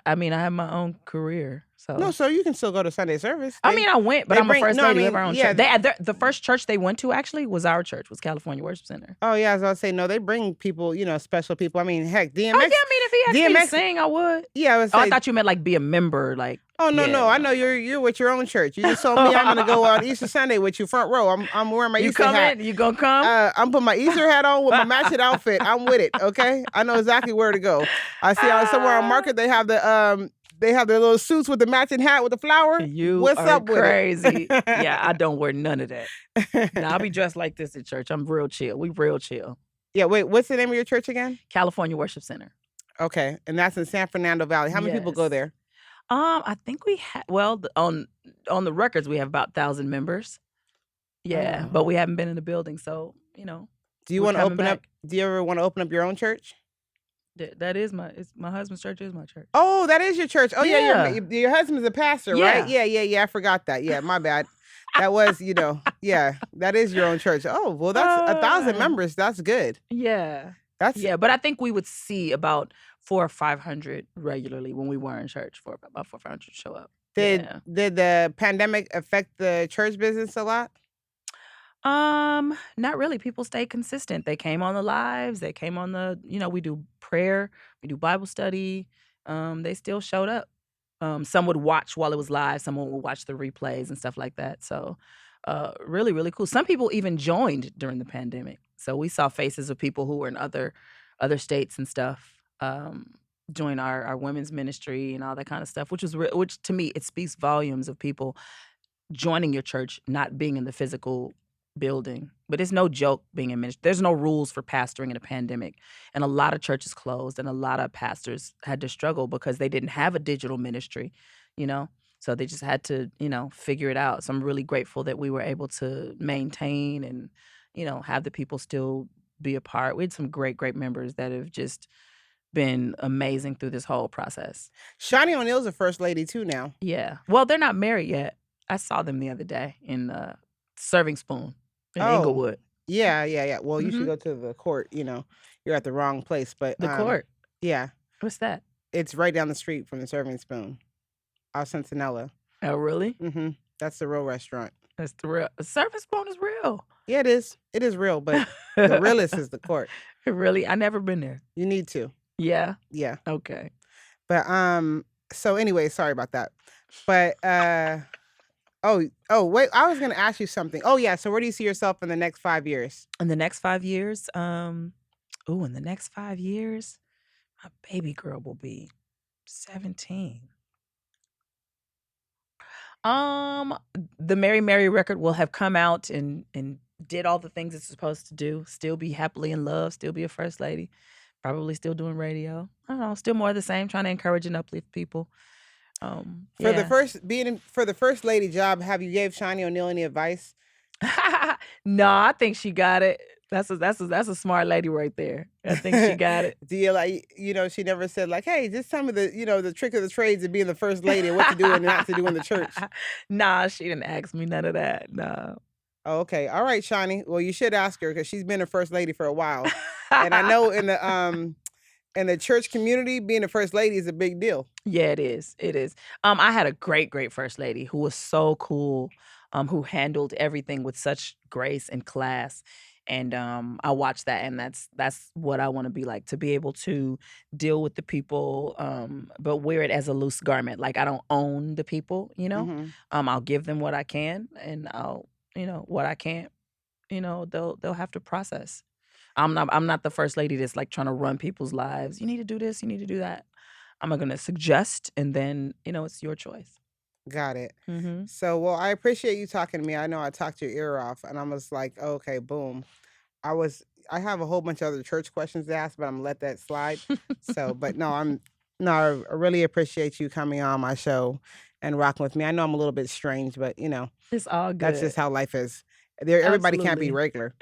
[SPEAKER 2] I mean, I have my own career, so.
[SPEAKER 1] No, so you can still go to Sunday service.
[SPEAKER 2] I went, but I'm a first lady of our own church. The first church they went to actually was our church, was California Worship Center.
[SPEAKER 1] Oh yeah, as I was saying, no, they bring people, special people. I mean, heck, DMX.
[SPEAKER 2] Oh yeah, if he asked me to sing, I would.
[SPEAKER 1] Yeah,
[SPEAKER 2] I thought you meant like be a member, like.
[SPEAKER 1] Oh no, I know you're with your own church. You just told me I'm gonna go on Easter Sunday with you front row. I'm wearing my Easter hat.
[SPEAKER 2] You gonna come?
[SPEAKER 1] I'm putting my Easter hat on with my matching outfit. I'm with it. Okay, I know exactly where to go. I see somewhere on Market they have their little suits with the matching hat with the flower.
[SPEAKER 2] What's up crazy. With it? Yeah, I don't wear none of that. Now, I'll be dressed like this at church. I'm real chill. We real chill.
[SPEAKER 1] Yeah, wait, what's the name of your church again?
[SPEAKER 2] California Worship Center.
[SPEAKER 1] Okay, and that's in San Fernando Valley. How many people go there?
[SPEAKER 2] I think we have, on the records, we have about 1,000 members. Yeah, but we haven't been in the building, so,
[SPEAKER 1] Do you want to open up? Do you ever want to open up your own church?
[SPEAKER 2] That is my husband's church is my church.
[SPEAKER 1] Oh, that is your church. Oh yeah, your husband's a pastor, right? Yeah. I forgot that. Yeah, my bad. That was, yeah, that is your own church. Oh, well, that's 1,000 members. That's good.
[SPEAKER 2] Yeah. But I think we would see about 400 or 500 regularly when we were in church. About 400 or 500 show up.
[SPEAKER 1] Did the pandemic affect the church business a lot?
[SPEAKER 2] Not really. People stayed consistent. They came on the lives. They came on the, we do prayer, we do Bible study. They still showed up. Some would watch while it was live. Someone would watch the replays and stuff like that. So, really, really cool. Some people even joined during the pandemic. So we saw faces of people who were in other states and stuff, join our women's ministry and all that kind of stuff, which to me, it speaks volumes of people joining your church, not being in the physical building. But it's no joke being in ministry. There's no rules for pastoring in a pandemic. And a lot of churches closed and a lot of pastors had to struggle because they didn't have a digital ministry, you know? So they just had to, figure it out. So I'm really grateful that we were able to maintain and, have the people still be a part. We had some great, great members that have just been amazing through this whole process.
[SPEAKER 1] Shani O'Neal's a first lady too now.
[SPEAKER 2] Yeah. Well, they're not married yet. I saw them the other day in Serving Spoon in Inglewood.
[SPEAKER 1] Yeah. Well, you should go to the court. You're at the wrong place. But
[SPEAKER 2] The court?
[SPEAKER 1] Yeah.
[SPEAKER 2] What's that?
[SPEAKER 1] It's right down the street from the Serving Spoon. Off Centinela.
[SPEAKER 2] Oh, really?
[SPEAKER 1] Mm-hmm. That's the real restaurant.
[SPEAKER 2] That's the real. Serving Spoon is real.
[SPEAKER 1] Yeah, it is. It is real, but the realest is the court.
[SPEAKER 2] Really? I never been there.
[SPEAKER 1] You need to.
[SPEAKER 2] Yeah?
[SPEAKER 1] Yeah.
[SPEAKER 2] Okay.
[SPEAKER 1] But so anyway, sorry about that. But wait, I was gonna ask you something. Oh yeah, so where do you see yourself in the next 5 years?
[SPEAKER 2] In the next 5 years, in the next 5 years, my baby girl will be 17. The Mary Mary record will have come out and did all the things it's supposed to do. Still be happily in love, still be a first lady, probably still doing radio. I don't know, still more of the same, trying to encourage and uplift people.
[SPEAKER 1] For the first lady job, have you gave Shani O'Neal any advice?
[SPEAKER 2] No, I think she got it. That's a smart lady right there. I think she got it.
[SPEAKER 1] Do you she never said like, hey, just tell me the trick of the trades of being the first lady and what to do and not to do in the church?
[SPEAKER 2] Nah, she didn't ask me none of that. No.
[SPEAKER 1] Oh, okay. All right, Shani. Well, you should ask her because she's been a first lady for a while. And I know in the church community, being a first lady is a big deal.
[SPEAKER 2] Yeah, it is. It is. I had a great, great first lady who was so cool, who handled everything with such grace and class. And I watched that, and that's what I want to be like, to be able to deal with the people, but wear it as a loose garment. Like, I don't own the people,
[SPEAKER 1] Mm-hmm.
[SPEAKER 2] I'll give them what I can, and I'll, what I can't, they'll have to process. I'm not the first lady that's like trying to run people's lives. You need to do this, you need to do that. I'm going to suggest, and then, it's your choice.
[SPEAKER 1] Got it.
[SPEAKER 2] Mm-hmm.
[SPEAKER 1] So, well, I appreciate you talking to me. I know I talked your ear off, and I was like, oh, okay, boom. I have a whole bunch of other church questions to ask, but I'm gonna let that slide. So, but I really appreciate you coming on my show and rocking with me. I know I'm a little bit strange, but
[SPEAKER 2] It's all good.
[SPEAKER 1] that's just how life is. Everybody can't be
[SPEAKER 2] Absolutely.
[SPEAKER 1] regular.